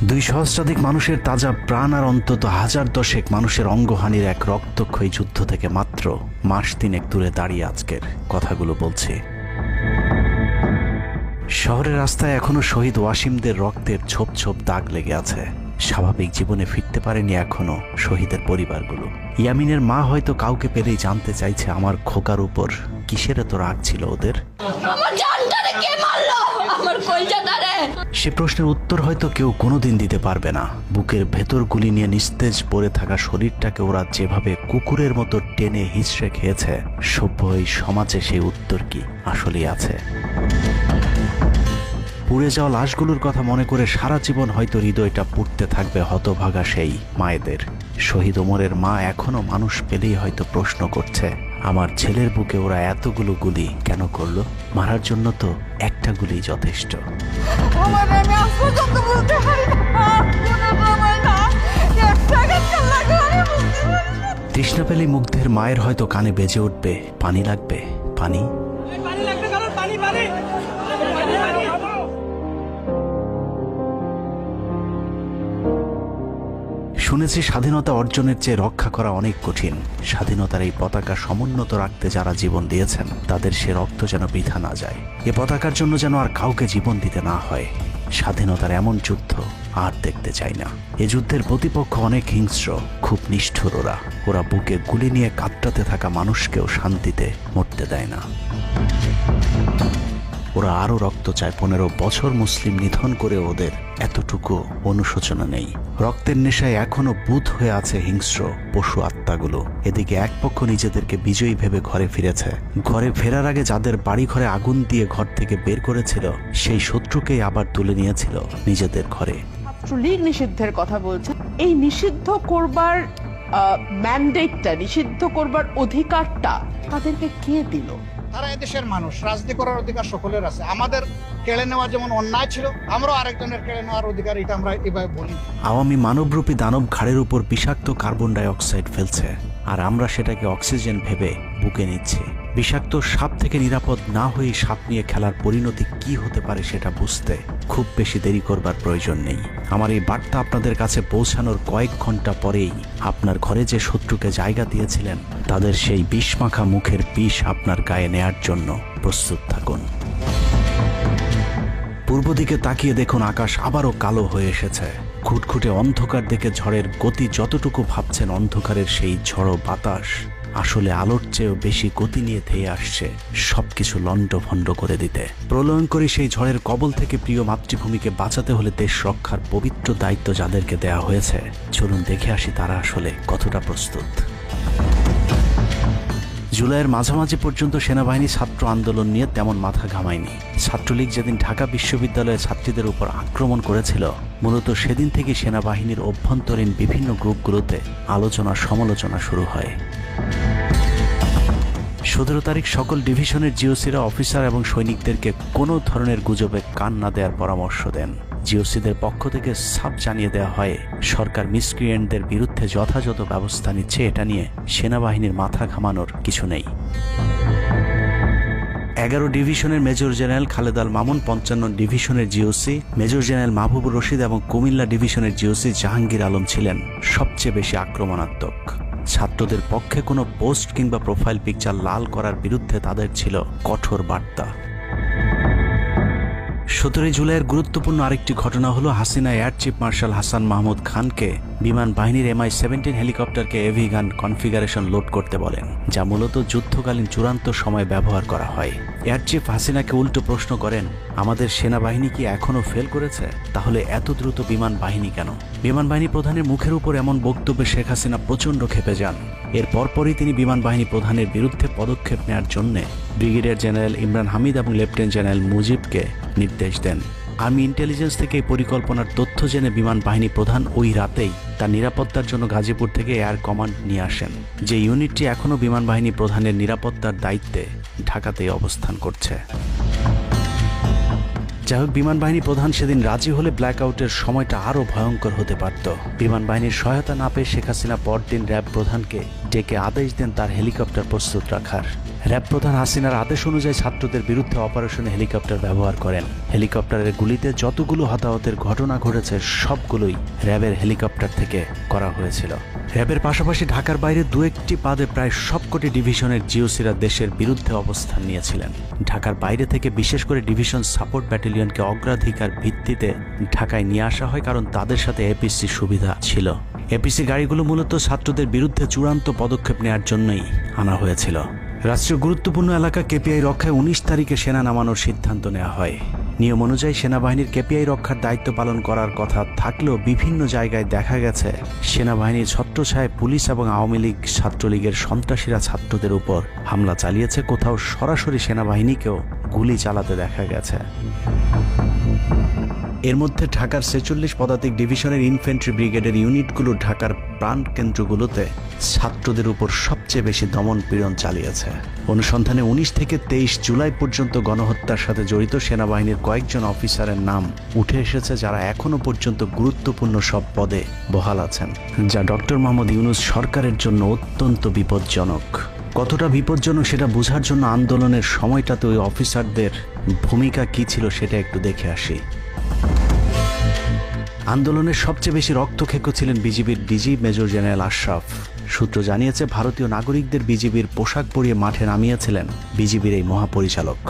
দুই সহস্রাধিক মানুষের তাজা প্রাণ আর অন্তত হাজার দশেক মানুষের অঙ্গহানির এক রক্তক্ষয়ী যুদ্ধ থেকে মাত্র মাস তিনেক দূরে দাঁড়িয়ে আজকের কথাগুলো বলছি। শহরের রাস্তায় এখনো শহীদ ওয়াসিমদের রক্তের ছোপ ছোপ দাগ লেগে আছে। স্বাভাবিক জীবনে ফিরতে পারেনি এখনো শহীদের পরিবারগুলো। ইয়ামিনের মা হয়তো কাউকে পেলেই জানতে চাইছে আমার খোকার উপর কিসের এত রাগ ছিল ওদের। সে প্রশ্নের উত্তর হয়তো কেউ কোনোদিন দিতে পারবে না। বুকের ভেতর গুলি নিয়ে নিস্তেজ পড়ে থাকা শরীরটাকে ওরা যেভাবে কুকুরের মতো টেনে হিঁচড়ে খেয়েছে, সভ্য এই সমাজে সেই উত্তর কি আসলেই আছে? পুড়ে যাওয়া লাশগুলোর কথা মনে করে সারা জীবন হয়তো হৃদয়টা পুড়তে থাকবে হতভাগা সেই মায়েদের। শহীদ ওমরের মা এখনো মানুষ পেলেই হয়তো প্রশ্ন করছে, আমার ছেলের বুকে ওরা এতগুলো গুলি কেন করলো? মারার জন্য তো একটা গুলি যথেষ্ট। তৃষ্ণা পেলে মুগ্ধের মায়ের হয়তো কানে বেজে উঠবে, পানি লাগবে, পানি। শুনেছি স্বাধীনতা অর্জনের চেয়ে রক্ষা করা অনেক কঠিন। স্বাধীনতার এই পতাকা সমুন্নত রাখতে যারা জীবন দিয়েছেন তাদের সে রক্ত যেন বৃথা না যায়। এ পতাকার জন্য যেন আর কাউকে জীবন দিতে না হয়। স্বাধীনতার এমন যুদ্ধ আর দেখতে চাই না। এ যুদ্ধের প্রতিপক্ষ অনেক হিংস্র, খুব নিষ্ঠুর। ওরা বুকে গুলি নিয়ে কাতরাতে থাকা মানুষকেও শান্তিতে মরতে দেয় না। ওরা আরো রক্ত চায়। 15 বছর মুসলিম নিধন করে ওদের এতটুকু অনুশোচনা নেই। রক্তের নেশায় এখনো বুঁদ হয়ে আছে হিংস্র পশু আত্মাগুলো। এদিকে এক পক্ষ নিজেদেরকে বিজয়ী ভেবে ঘরে ফিরেছে। ঘরে ফেরার আগে যাদের বাড়ি ঘরে আগুন দিয়ে ঘর থেকে বের করেছিল, সেই শত্রুকেই আবার তুলে নিয়েছিল নিজেদের ঘরে। ছাত্রলীগ নিষিদ্ধের কথা বলছে। এই নিষিদ্ধ করবার ম্যান্ডেটটা, নিষিদ্ধ করবার অধিকারটা তাদেরকে কে দিল? তারা এদেশের মানুষ, রাজনীতি করার অধিকার সকলের আছে। আমাদের কেড়ে নেওয়া যেমন অন্যায় ছিল, আমরাও আরেকজনের কেড়ে নেওয়ার অধিকার, এটা আমরা এভাবে বলি। আওয়ামী মানবরূপী দানব ঘাড়ের উপর বিষাক্ত কার্বন ডাই অক্সাইড ফেলছে, আর আমরা সেটাকে অক্সিজেন ভেবে বুকে নিচ্ছি। বিষাক্ত সাপ থেকে নিরাপদ না হয়ে সাপ নিয়ে খেলার পরিণতি কি হতে পারে সেটা বুঝতে খুব বেশি দেরি করবার প্রয়োজন নেই। আমার এই বার্তা আপনাদের কাছে পৌঁছানোর কয়েক ঘন্টা পরেই আপনার ঘরে যে শত্রুকে জায়গা দিয়েছিলেন তাদের সেই বিষমাখা মুখের বিষ আপনার গায়ে নেয়ার জন্য প্রস্তুত থাকুন। পূর্ব দিকে তাকিয়ে দেখুন, আকাশ আবারও কালো হয়ে এসেছে। ঘুটঘুটে অন্ধকার দেখে ঝড়ের গতি যতটুকু ভাবছেন অন্ধকারের সেই ঝড়ো বাতাস আসলে আলোর চেয়েও বেশি গতি নিয়ে ধেয়ে আসছে সবকিছু লণ্ডভণ্ড করে দিতে। প্রলয়ঙ্করী সেই ঝড়ের কবল থেকে প্রিয় মাতৃভূমিকে বাঁচাতে হলে দেশ রক্ষার পবিত্র দায়িত্ব যাদেরকে দেয়া হয়েছে, চলুন দেখে আসি তারা আসলে কতটা প্রস্তুত। জুলাইয়ের মাঝামাঝি পর্যন্ত সেনাবাহিনী ছাত্র আন্দোলন নিয়ে তেমন মাথা ঘামায়নি। ছাত্রলীগ যেদিন ঢাকা বিশ্ববিদ্যালয়ের ছাত্রীদের উপর আক্রমণ করেছিল, মূলত সেদিন থেকে সেনাবাহিনীর অভ্যন্তরীণ বিভিন্ন গ্রুপগুলোতে আলোচনা সমালোচনা শুরু হয়। 17 তারিখ সকল ডিভিশনের জিওসিরা অফিসার এবং সৈনিকদেরকে কোনো ধরনের গুজবে কান না দেওয়ার পরামর্শ দেন। জিওসিদের পক্ষ থেকে সাফ জানিয়ে দেওয়া হয়, সরকার মিসক্রিয়েন্টদের বিরুদ্ধে যথাযথ ব্যবস্থা নিচ্ছে, এটা নিয়ে সেনাবাহিনীর মাথা ঘামানোর কিছু নেই। 11 ডিভিশনের মেজর জেনারেল খালেদ আল মামুন, 55 ডিভিশনের GOC major general Mahbubur Rashid এবং কুমিল্লা ডিভিশনের জিওসি জাহাঙ্গীর আলম ছিলেন সবচেয়ে বেশি আক্রমণাত্মক। ছাত্রদের পক্ষে কোনো পোস্ট কিংবা প্রোফাইল পিকচার লাল করার বিরুদ্ধে তাদের ছিল কঠোর বার্তা। 17 জুলাইয়ের গুরুত্বপূর্ণ আরেকটি ঘটনা হলো, Hasina air chief marshal Hasan Mahmud খানকে বিমান বাহিনীর MI-17 হেলিকপ্টারকে এভি গান কনফিগারেশন লোড করতে বলেন, যা মূলত যুদ্ধকালীন চূড়ান্ত সময় ব্যবহার করা হয়। এয়ার চিফ হাসিনাকে উল্টো প্রশ্ন করেন, আমাদের সেনাবাহিনী কি এখনো ফেল করেছে? তাহলে এত দ্রুত বিমান বাহিনী কেন? বিমান বাহিনী প্রধানের মুখের উপর এমন বক্তব্যে শেখ হাসিনা প্রচণ্ড ক্ষেপে যান। এর পরপরই তিনি বিমান বাহিনী প্রধানের বিরুদ্ধে পদক্ষেপ নেওয়ার জন্য ব্রিগেডিয়ার জেনারেল ইমরান হামিদ এবং লেফটেন্যান্ট জেনারেল মুজিবকে নির্দেশ দেন। আর্মি ইন্টেলিজেন্স থেকে এই পরিকল্পনার তথ্য জেনে বিমান বাহিনী প্রধান ওই রাতেই তার নিরাপত্তার জন্য গাজীপুর থেকে এয়ার কমান্ড নিয়ে আসেন, যে ইউনিটটি এখনও বিমান বাহিনী প্রধানের নিরাপত্তার দায়িত্বে ঢাকাতেই অবস্থান করছে। যাই হোক, বিমান বাহিনী প্রধান সেদিন রাজি হলে ব্ল্যাকআউটের সময়টা আরও ভয়ঙ্কর হতে পারত। বিমান বাহিনীর সহায়তা না পেয়ে শেখ হাসিনা পরদিন র্যাব প্রধানকে ডেকে আদেশ দেন তার হেলিকপ্টার প্রস্তুত রাখার। র্যাব প্রধান হাসিনার আদেশ অনুযায়ী ছাত্রদের বিরুদ্ধে অপারেশনে হেলিকপ্টার ব্যবহার করেন। হেলিকপ্টারের গুলিতে যতগুলো হতাহতের ঘটনা ঘটেছে সবগুলোই র্যাবের হেলিকপ্টার থেকে করা হয়েছিল। র্যাবের পাশাপাশি ঢাকার বাইরে দু একটি পাদে প্রায় সবকটি ডিভিশনের জিওসিরা দেশের বিরুদ্ধে অবস্থান নিয়েছিলেন। ঢাকার বাইরে থেকে বিশেষ করে ডিভিশন সাপোর্ট ব্যাটালিয়নকে অগ্রাধিকার ভিত্তিতে ঢাকায় নিয়ে আসা হয়, কারণ তাদের সাথে এপিসি সুবিধা ছিল। এপিসি গাড়িগুলো মূলত ছাত্রদের বিরুদ্ধে চূড়ান্ত পদক্ষেপ নেওয়ার জন্যই আনা হয়েছিল। রাষ্ট্রীয় গুরুত্বপূর্ণ এলাকা কেপিআই রক্ষায় 19 তারিখে সেনা নামানোর সিদ্ধান্ত নেওয়া হয়। নিয়ম অনুযায়ী সেনাবাহিনীর কেপিআই রক্ষার দায়িত্ব পালন করার কথা থাকলেও বিভিন্ন জায়গায় দেখা গেছে সেনাবাহিনীর ছত্রছায়ায় পুলিশ এবং আওয়ামী লীগ ছাত্রলীগের সন্ত্রাসীরা ছাত্রদের উপর হামলা চালিয়েছে। কোথাও সরাসরি সেনাবাহিনীকেও গুলি চালাতে দেখা গেছে। এর মধ্যে ঢাকার 46 পদাতিক ডিভিশনের ইনফ্যান্ট্রি ব্রিগেডের ইউনিটগুলো ঢাকার প্রাণকেন্দ্রগুলোতে ছাত্রদের উপর সবচেয়ে বেশি দমন পীড়ন চালিয়েছে। অনুসন্ধানে 19 থেকে 23 জুলাই পর্যন্ত গণহত্যার সাথে জড়িত সেনাবাহিনীর কয়েকজন অফিসারের নাম উঠে এসেছে, যারা এখনো পর্যন্ত গুরুত্বপূর্ণ সব পদে বহাল আছেন, যা ডক্টর মোহাম্মদ ইউনূস সরকারের জন্য অত্যন্ত বিপজ্জনক। কতটা বিপজ্জনক সেটা বোঝার জন্য আন্দোলনের সময়টাতে ওই অফিসারদের ভূমিকা কি ছিল সেটা একটু দেখে আসি। আন্দোলনের সবচেয়ে বেশি রক্তক্ষেকো ছিলেন বিজিবির ডিজি মেজর জেনারেল আশরাফ। সূত্র জানিয়েছে, ভারতীয় নাগরিকদের বিজিবির পোশাক পরিয়ে মাঠে নামিয়েছিলেন বিজিবির এই মহাপরিচালক।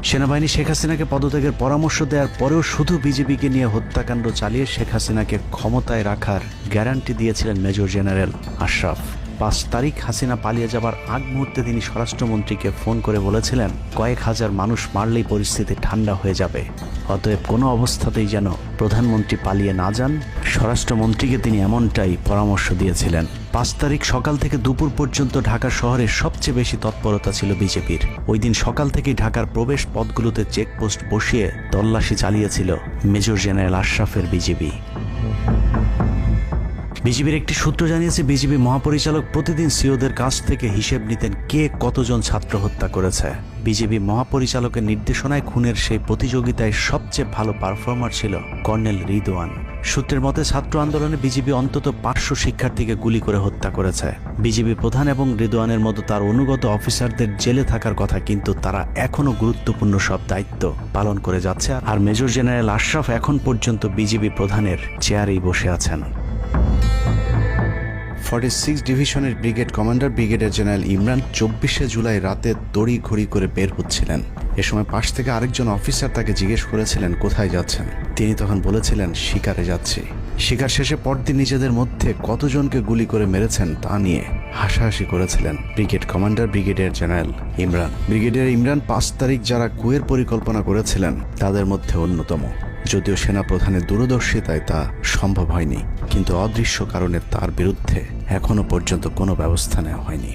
সেনাবাহিনী শেখ হাসিনাকে পদত্যাগের পরামর্শ দেওয়ার পরেও শুধু বিজিবিকে নিয়ে হত্যাকাণ্ড চালিয়ে শেখ হাসিনাকে ক্ষমতায় রাখার গ্যারান্টি দিয়েছিলেন মেজর জেনারেল আশরাফ। 5 তারিখ হাসিনা পালিয়ে যাবার আগ মুহূর্তে তিনি স্বরাষ্ট্রমন্ত্রীকে ফোন করে বলেছিলেন, কয়েক হাজার মানুষ মারলেই পরিস্থিতি ঠান্ডা হয়ে যাবে, অতএব কোনো অবস্থাতেই যেন প্রধানমন্ত্রী পালিয়ে না যান। স্বরাষ্ট্রমন্ত্রীকে তিনি এমনটাই পরামর্শ দিয়েছিলেন। 5 তারিখ সকাল থেকে দুপুর পর্যন্ত ঢাকা শহরে সবচেয়ে বেশি তৎপরতা ছিল বিজেপির। ওই দিন সকাল থেকেই ঢাকার প্রবেশ পথগুলোতে চেকপোস্ট বসিয়ে তল্লাশি চালিয়েছিল মেজর জেনারেল আশরাফের বিজিবি। বিজিবির একটি সূত্র জানিয়েছে, বিজিবি মহাপরিচালক প্রতিদিন সিওদের কাছ থেকে হিসেব নিতেন কে কতজন ছাত্র হত্যা করেছে। বিজিবি মহাপরিচালকের নির্দেশনায় খুনের সেই প্রতিযোগিতায় সবচেয়ে ভালো পারফর্মার ছিল কর্নেল রিদওয়ান। সূত্রের মতে, ছাত্র আন্দোলনে বিজিবি অন্তত 500 শিক্ষার্থীকে গুলি করে হত্যা করেছে। বিজিবি প্রধান এবং রিদওয়ানের মতো তার অনুগত অফিসারদের জেলে থাকার কথা, কিন্তু তারা এখনো গুরুত্বপূর্ণ সব দায়িত্ব পালন করে যাচ্ছে। আর মেজর জেনারেল আশরাফ এখন পর্যন্ত বিজিবি প্রধানের চেয়ারেই বসে আছেন। 46 ডিভিশনের brigade commander brigadier general Imran 24শে জুলাই রাতে তড়ি ঘড়ি করে বের হচ্ছিলেন। এ সময় পাশ থেকে আরেকজন অফিসার তাকে জিজ্ঞেস করেছিলেন কোথায় যাচ্ছেন। তিনি তখন বলেছিলেন শিকারে যাচ্ছি। শিকার শেষে পরদিন নিজেদের মধ্যে কতজনকে গুলি করে মেরেছেন তা নিয়ে হাসাহাসি করেছিলেন brigade commander brigadier general Imran. Brigadier Imran 5 তারিখ যারা কুয়ের পরিকল্পনা করেছিলেন তাদের মধ্যে অন্যতম। যদিও সেনা প্রধানের দূরদর্শিতায় তা সম্ভব হয়নি, কিন্তু অদৃশ্য কারণে তার বিরুদ্ধে এখনো পর্যন্ত কোনো ব্যবস্থা নেওয়া হয়নি।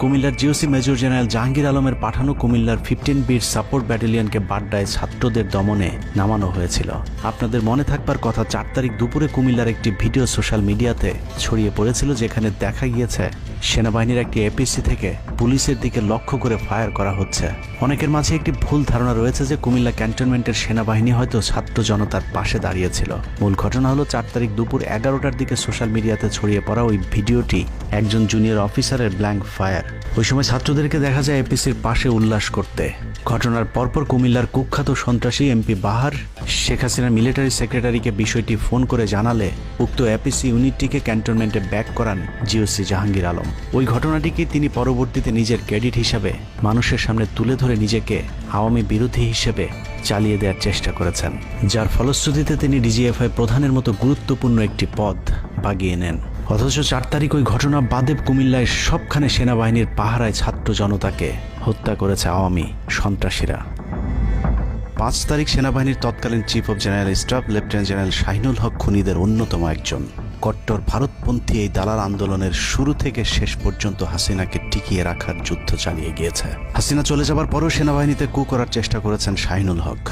কুমিল্লার জিওসি মেজর জেনারেল জাহাঙ্গীর আলমের পাঠানো কুমিল্লার 15 বিট সাপোর্ট ব্যাটালিয়নকে বাড্ডায় ছাত্রদের দমনে নামানো হয়েছিল। আপনাদের মনে থাকবার কথা, 4 তারিখ দুপুরে কুমিল্লার একটি ভিডিও সোশ্যাল মিডিয়াতে ছড়িয়ে পড়েছিল, যেখানে দেখা গিয়েছে সেনাবাহিনীর একটি এপিসি থেকে পুলিশের দিকে লক্ষ্য করে ফায়ার করা হচ্ছে। অনেকের মাঝে একটি ভুল ধারণা রয়েছে যে কুমিল্লা ক্যান্টনমেন্টের সেনাবাহিনী হয়তো ছাত্র জনতার পাশে দাঁড়িয়েছিল। মূল ঘটনা হলো 4 তারিখ দুপুর 11টার দিকে সোশ্যাল মিডিয়াতে ছড়িয়ে পড়া ওই ভিডিওটি একজন জুনিয়র অফিসারের ব্ল্যাঙ্ক ফায়ার। ওই সময় ছাত্রদেরকে দেখা যায় এপিসির পাশে উল্লাস করতে। ঘটনার পরপর কুমিল্লার কুখ্যাত সন্ত্রাসী এমপি বাহার শেখ হাসিনার মিলিটারি সেক্রেটারিকে বিষয়টি ফোন করে জানালে উক্ত এপিসি ইউনিটটিকে ক্যান্টনমেন্টে ব্যাক করান জিওসি জাহাঙ্গীর আলম। ওই ঘটনাটিকে তিনি পরবর্তীতে নিজের ক্রেডিট হিসাবে মানুষের সামনে তুলে ধরে নিজেকে আওয়ামী বিরোধী হিসেবে চালিয়ে দেওয়ার চেষ্টা করেছেন, যার ফলশ্রুতিতে তিনি ডিজিএফআই প্রধানের মতো গুরুত্বপূর্ণ একটি পদ বাগিয়ে নেন। অথচ 4 তারিখ ওই ঘটনা বাদে কুমিল্লায় সবখানে সেনাবাহিনীর পাহারায় ছাত্র জনতাকে হত্যা করেছে আওয়ামী সন্ত্রাসীরা। 5 তারিখ সেনাবাহিনীর তৎকালীন chief of general staff lieutenant general Shahinul Haque খুনিদের অন্যতম একজন। কট্টর ভারতপন্থী এই দালাল আন্দোলনের শুরু থেকে শেষ পর্যন্ত হাসিনাকে টিকিয়ে রাখার যুদ্ধ চালিয়ে গিয়েছে। হাসিনা চলে যাবার পরও সেনাবাহিনীতে কু করার চেষ্টা করেছেন শাহিনুল হক।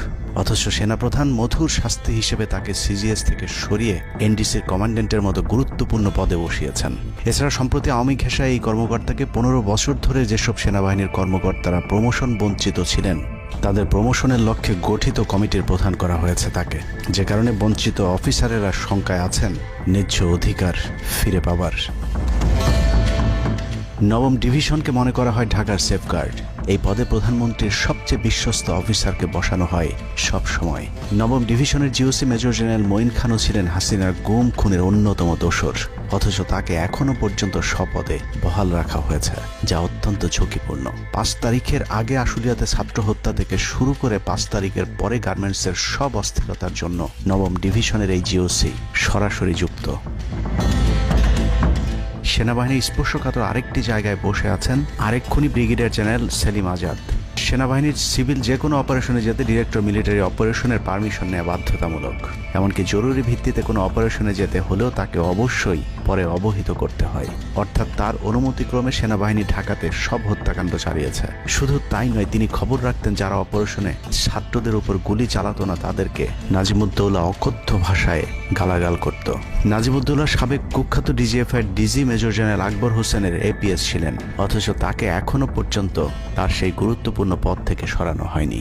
অথচ সেনাপ্রধান মধুর শাস্তি হিসেবে তাকে সিজিএস থেকে সরিয়ে এনডিসির কমান্ডেন্টের মতো গুরুত্বপূর্ণ পদে বসিয়েছেন। এছাড়া সম্প্রতি আওয়ামী ঘেঁষায় এই কর্মকর্তাকে 15 বছর ধরে যেসব সেনাবাহিনীর কর্মকর্তারা প্রমোশন বঞ্চিত ছিলেন তাদের প্রমোশনের লক্ষ্যে গঠিত কমিটির প্রধান করা হয়েছে তাকে, যে কারণে বঞ্চিত অফিসারেরা শঙ্কায় আছেন ন্যায্য অধিকার ফিরে পাবার। নবম ডিভিশনকে মনে করা হয় ঢাকার সেফগার্ড। এই পদে প্রধানমন্ত্রীর সবচেয়ে বিশ্বস্ত অফিসারকে বসানো হয় সব সময়। নবম ডিভিশনের জিওসি মেজর জেনারেল মঈন খানও ছিলেন হাসিনার গুম খুনের অন্যতম দোসর, অথচ তাকে এখনো পর্যন্ত স্বপদে বহাল রাখা হয়েছে, যা অত্যন্ত ঝুঁকিপূর্ণ। 5 তারিখের আগে আশুলিয়াতে ছাত্র হত্যা থেকে শুরু করে 5 তারিখের পরে গার্মেন্টসের সব অস্থিরতার জন্য নবম ডিভিশনের এই জিওসি সরাসরি যুক্ত। সেনাবাহিনীর স্পর্শকাতর আরেকটি জায়গায় বসে আছেন আরেক খুনি ব্রিগেডিয়ার জেনারেল সেলিম আজাদ। সেনাবাহিনীর সিভিল যে কোনো অপারেশনে যেতে ডিরেক্টর মিলিটারি অপারেশনের পারমিশন নেওয়া বাধ্যতামূলক। এমনকি জরুরি ভিত্তিতে কোনো অপারেশনে যেতে হলেও তাকে অবশ্যই পরে অবহিত করতে হয়, অর্থাৎ তার অনুমতিক্রমে সেনাবাহিনী ঢাকাতে সব হত্যাকাণ্ড চালিয়েছে। শুধু তাই নয়, তিনি খবর রাখতেন যারা অপারেশনে ছাত্রদের উপর গুলি চালাতো না তাদেরকে নাজিমুদ্দৌলা অকথ্য ভাষায় গালাগাল করত। নাজিমুদ্দৌলা সাবেক কুখ্যাত ডিজিএফআই ডিজি মেজর জেনারেল আকবর হোসেনের এপিএস ছিলেন, অথচ তাকে এখনো পর্যন্ত তার সেই গুরুত্বপূর্ণ পদ থেকে সরানো হয়নি।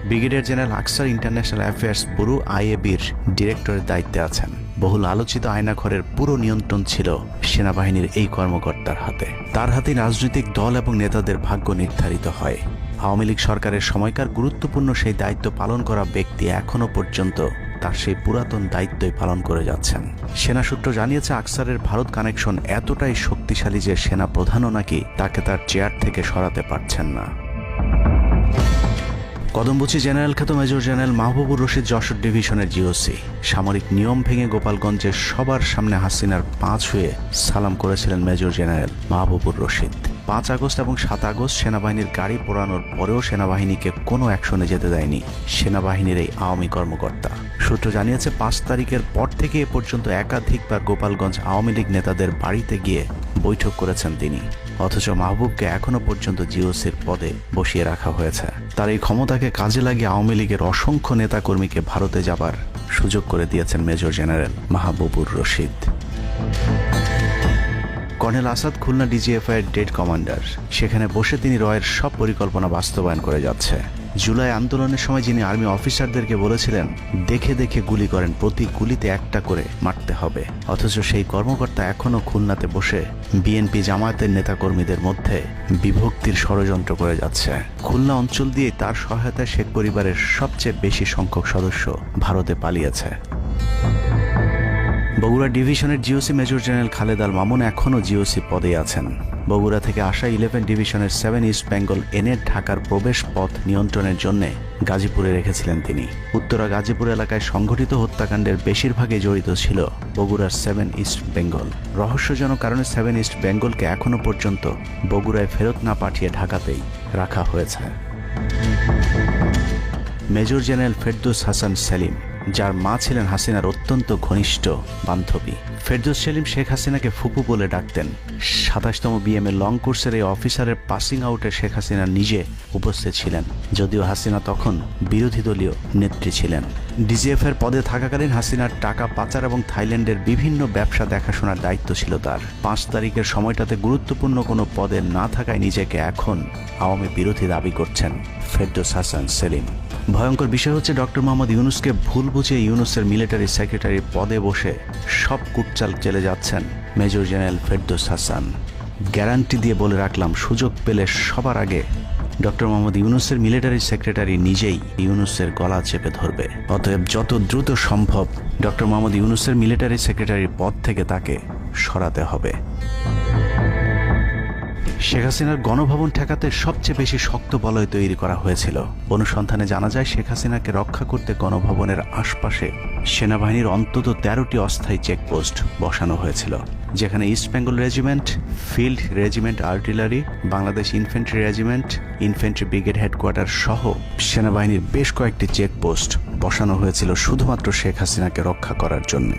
ব্রিগেডিয়ার জেনারেল আকসার ইন্টারন্যাশনাল অ্যাফেয়ার্স ব্যুরো আইএবির ডিরেক্টরের দায়িত্বে আছেন। বহুল আলোচিত আয়নাঘরের পুরো নিয়ন্ত্রণ ছিল সেনাবাহিনীর এই কর্মকর্তার হাতে। তার হাতেই রাজনৈতিক দল এবং নেতাদের ভাগ্য নির্ধারিত হয়। আওয়ামী লীগ সরকারের সময়কার গুরুত্বপূর্ণ সেই দায়িত্ব পালন করা ব্যক্তি এখনো পর্যন্ত তার সেই পুরাতন দায়িত্বই পালন করে যাচ্ছেন। সেনা সূত্র জানিয়েছে আকসারের ভারত কানেকশন এতটাই শক্তিশালী যে সেনা প্রধানও নাকি তাকে তার চেয়ার থেকে সরাতে পারছেন না। কদমবুচি জেনারেল খ্যাত মেজর জেনারেল মাহবুবুর রশিদ যশোর ডিভিশনের জিওসি। সামরিক নিয়ম ভেঙে গোপালগঞ্জে সবার সামনে হাসিনার পা ছুঁয়ে সালাম করেছিলেন major general Mahbubur Rashid. 5 August এবং 7 আগস্ট সেনাবাহিনীর গাড়ি পোড়ানোর পরেও সেনাবাহিনীকে কোনো অ্যাকশনে যেতে দেয়নি সেনাবাহিনীর এই আওয়ামী কর্মকর্তা। সূত্র জানিয়েছে 5 তারিখের পর থেকে এ পর্যন্ত একাধিকবার গোপালগঞ্জ আওয়ামী লীগ নেতাদের বাড়িতে গিয়ে বৈঠক করেছেন তিনি, অথচ মাহবুবকে এখনো পর্যন্ত জিওসির পদে বসিয়ে রাখা হয়েছে। তার এই ক্ষমতাকে কাজে লাগিয়ে আওয়ামী লীগের অসংখ্য নেতাকর্মীকে ভারতে যাবার সুযোগ করে দিয়েছেন major general Mahbubur Rashid. Colonel Asad Khulna DGFI এর ডেড কমান্ডার। সেখানে বসে তিনি রয়ের সব পরিকল্পনা বাস্তবায়ন করে যাচ্ছে। জুলাই আন্দোলনের সময় যিনি আর্মি অফিসারদেরকে বলেছিলেন দেখে দেখে গুলি করেন, প্রতি গুলিতে একটা করে মারতে হবে, অথচ সেই কর্মকর্তা এখনো খুলনাতে বসে বিএনপি জামায়াতের নেতাকর্মীদের মধ্যে বিভক্তির ষড়যন্ত্র করে যাচ্ছে। খুলনা অঞ্চল দিয়ে তার সহায়তায় শেখ পরিবারের সবচেয়ে বেশি সংখ্যক সদস্য ভারতে পালিয়েছে। বগুড়া ডিভিশনের GOC major general Khaled Al Mamun এখনও জিওসি পদে আছেন। বগুড়া থেকে আসা 11 ডিভিশনের 7 ইস্ট বেঙ্গল এনের ঢাকার প্রবেশ পথ নিয়ন্ত্রণের জন্য গাজীপুরে রেখেছিলেন তিনি। উত্তরা গাজীপুর এলাকায় সংঘটিত হত্যাকাণ্ডের বেশিরভাগই জড়িত ছিল বগুড়ার 7 ইস্ট বেঙ্গল। রহস্যজনক কারণে 7 ইস্ট বেঙ্গলকে এখনো পর্যন্ত বগুড়ায় ফেরত না পাঠিয়ে ঢাকাতেই রাখা হয়েছে। মেজর জেনারেল ফেরদৌস হাসান সেলিম, যার মা ছিলেন হাসিনার অত্যন্ত ঘনিষ্ঠ বান্ধবী। ফেরদৌস সেলিম শেখ হাসিনাকে ফুপু বলে ডাকতেন। 27তম বিএমএ লং কোর্সের এই অফিসারের পাসিং আউটে শেখ হাসিনা নিজে উপস্থিত ছিলেন, যদিও হাসিনা তখন বিরোধী দলীয় নেত্রী ছিলেন। ডিজিএফের পদে থাকাকালীন হাসিনার টাকা পাচার এবং থাইল্যান্ডের বিভিন্ন ব্যবসা দেখাশোনার দায়িত্ব ছিল তার। 5 তারিখের সময়টাতে গুরুত্বপূর্ণ কোনো পদে না থাকায় নিজেকে এখন আওয়ামী বিরোধী দাবি করছেন ফেরদৌস হাসান সেলিম। ভয়ঙ্কর বিষয় হচ্ছে ডক্টর মোহাম্মদ ইউনূসকে ভুল বুঝে ইউনূসের মিলিটারি সেক্রেটারি পদে বসে সব কুটচাল চেলে যাচ্ছেন major general Ferdous Hasan. Guarantee দিয়ে বলে রাখলাম, সুযোগ পেলে সবার আগে ডক্টর মোহাম্মদ ইউনূসের মিলিটারি সেক্রেটারি নিজেই ইউনূসের গলা চেপে ধরবে। অতএব যত দ্রুত সম্ভব ডক্টর মোহাম্মদ ইউনূসের মিলিটারি সেক্রেটারির পদ থেকে তাকে সরাতে হবে। শেখ হাসিনার গণভবন ঠেকাতে সবচেয়ে বেশি শক্ত বলয় তৈরি করা হয়েছিল। অনুসন্ধানে জানা যায় শেখ হাসিনাকে রক্ষা করতে গণভবনের আশপাশে সেনাবাহিনীর অন্তত 13টি অস্থায়ী চেকপোস্ট বসানো হয়েছিল, যেখানে east Bengal regiment, field regiment artillery, Bangladesh infantry regiment, infantry brigade headquarter সহ সেনাবাহিনীর বেশ কয়েকটি চেকপোস্ট বসানো হয়েছিল শুধুমাত্র শেখ হাসিনাকে রক্ষা করার জন্য।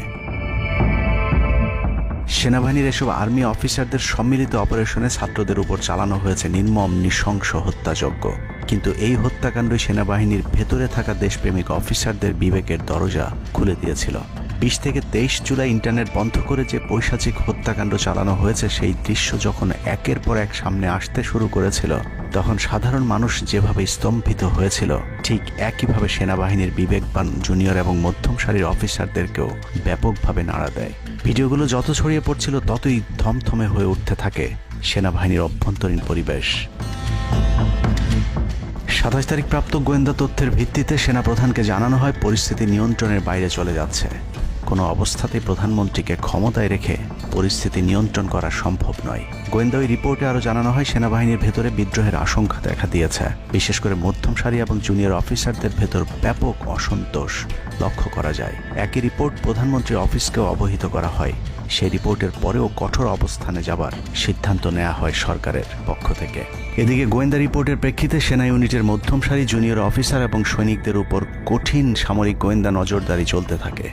সেনাবাহিনীর এসব আর্মি অফিসারদের সম্মিলিত অপারেশনে ছাত্রদের উপর চালানো হয়েছে নির্মম নৃশংস হত্যাযজ্ঞ। কিন্তু এই হত্যাকাণ্ড সেনাবাহিনীর ভেতরে থাকা দেশপ্রেমিক অফিসারদের বিবেকের দরজা খুলে দিয়েছিল। 20 থেকে 23 জুলাই ইন্টারনেট বন্ধ করে যে পৈশাচিক হত্যাকাণ্ড চালানো হয়েছে সেই দৃশ্য যখন একের পর এক সামনে আসতে শুরু করেছিল, তখন সাধারণ মানুষ যেভাবে স্তম্ভিত হয়েছিল, ঠিক একইভাবে সেনাবাহিনীর বিবেকবান জুনিয়র এবং মধ্যম সারির অফিসারদেরকেও ব্যাপকভাবে নাড়া দেয়। ভিডিওগুলো যত ছড়িয়ে পড়ছিল ততই থমথমে হয়ে উঠতে থাকে সেনাবাহিনীর অভ্যন্তরীণ পরিবেশ। 27 তারিখ প্রাপ্ত গোয়েন্দা তথ্যের ভিত্তিতে সেনাপ্রধানকে জানানো হয় পরিস্থিতি নিয়ন্ত্রণের বাইরে চলে যাচ্ছে। কোনো অবস্থাতেই প্রধানমন্ত্রীকে ক্ষমতায় রেখে পরিস্থিতি নিয়ন্ত্রণ করা সম্ভব নয়। গোয়েন্দা ওই রিপোর্টে আরও জানানো হয় সেনাবাহিনীর ভেতরে বিদ্রোহের আশঙ্কা দেখা দিয়েছে। বিশেষ করে মধ্যম সারি এবং জুনিয়র অফিসারদের ভেতর ব্যাপক অসন্তোষ লক্ষ্য করা যায়। একই রিপোর্ট প্রধানমন্ত্রীর অফিসকেও অবহিত করা হয়। সেই রিপোর্টের পরেও কঠোর অবস্থানে যাবার সিদ্ধান্ত নেওয়া হয় সরকারের পক্ষ থেকে। এদিকে গোয়েন্দা রিপোর্টের প্রেক্ষিতে সেনা ইউনিটের মধ্যম সারি জুনিয়র অফিসার এবং সৈনিকদের উপর কঠিন সামরিক গোয়েন্দা নজরদারি চলতে থাকে,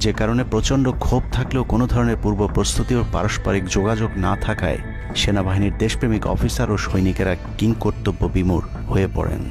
যে কারণে প্রচণ্ড ক্ষোভ থাকলেও কোনো ধরনের পূর্ব প্রস্তুতি ও পারস্পরিক যোগাযোগ না থাকায় সেনাবাহিনীর দেশপ্রেমিক অফিসার ও সৈনিকেরা কিংকর্তব্য বিমূঢ় হয়ে পড়েন।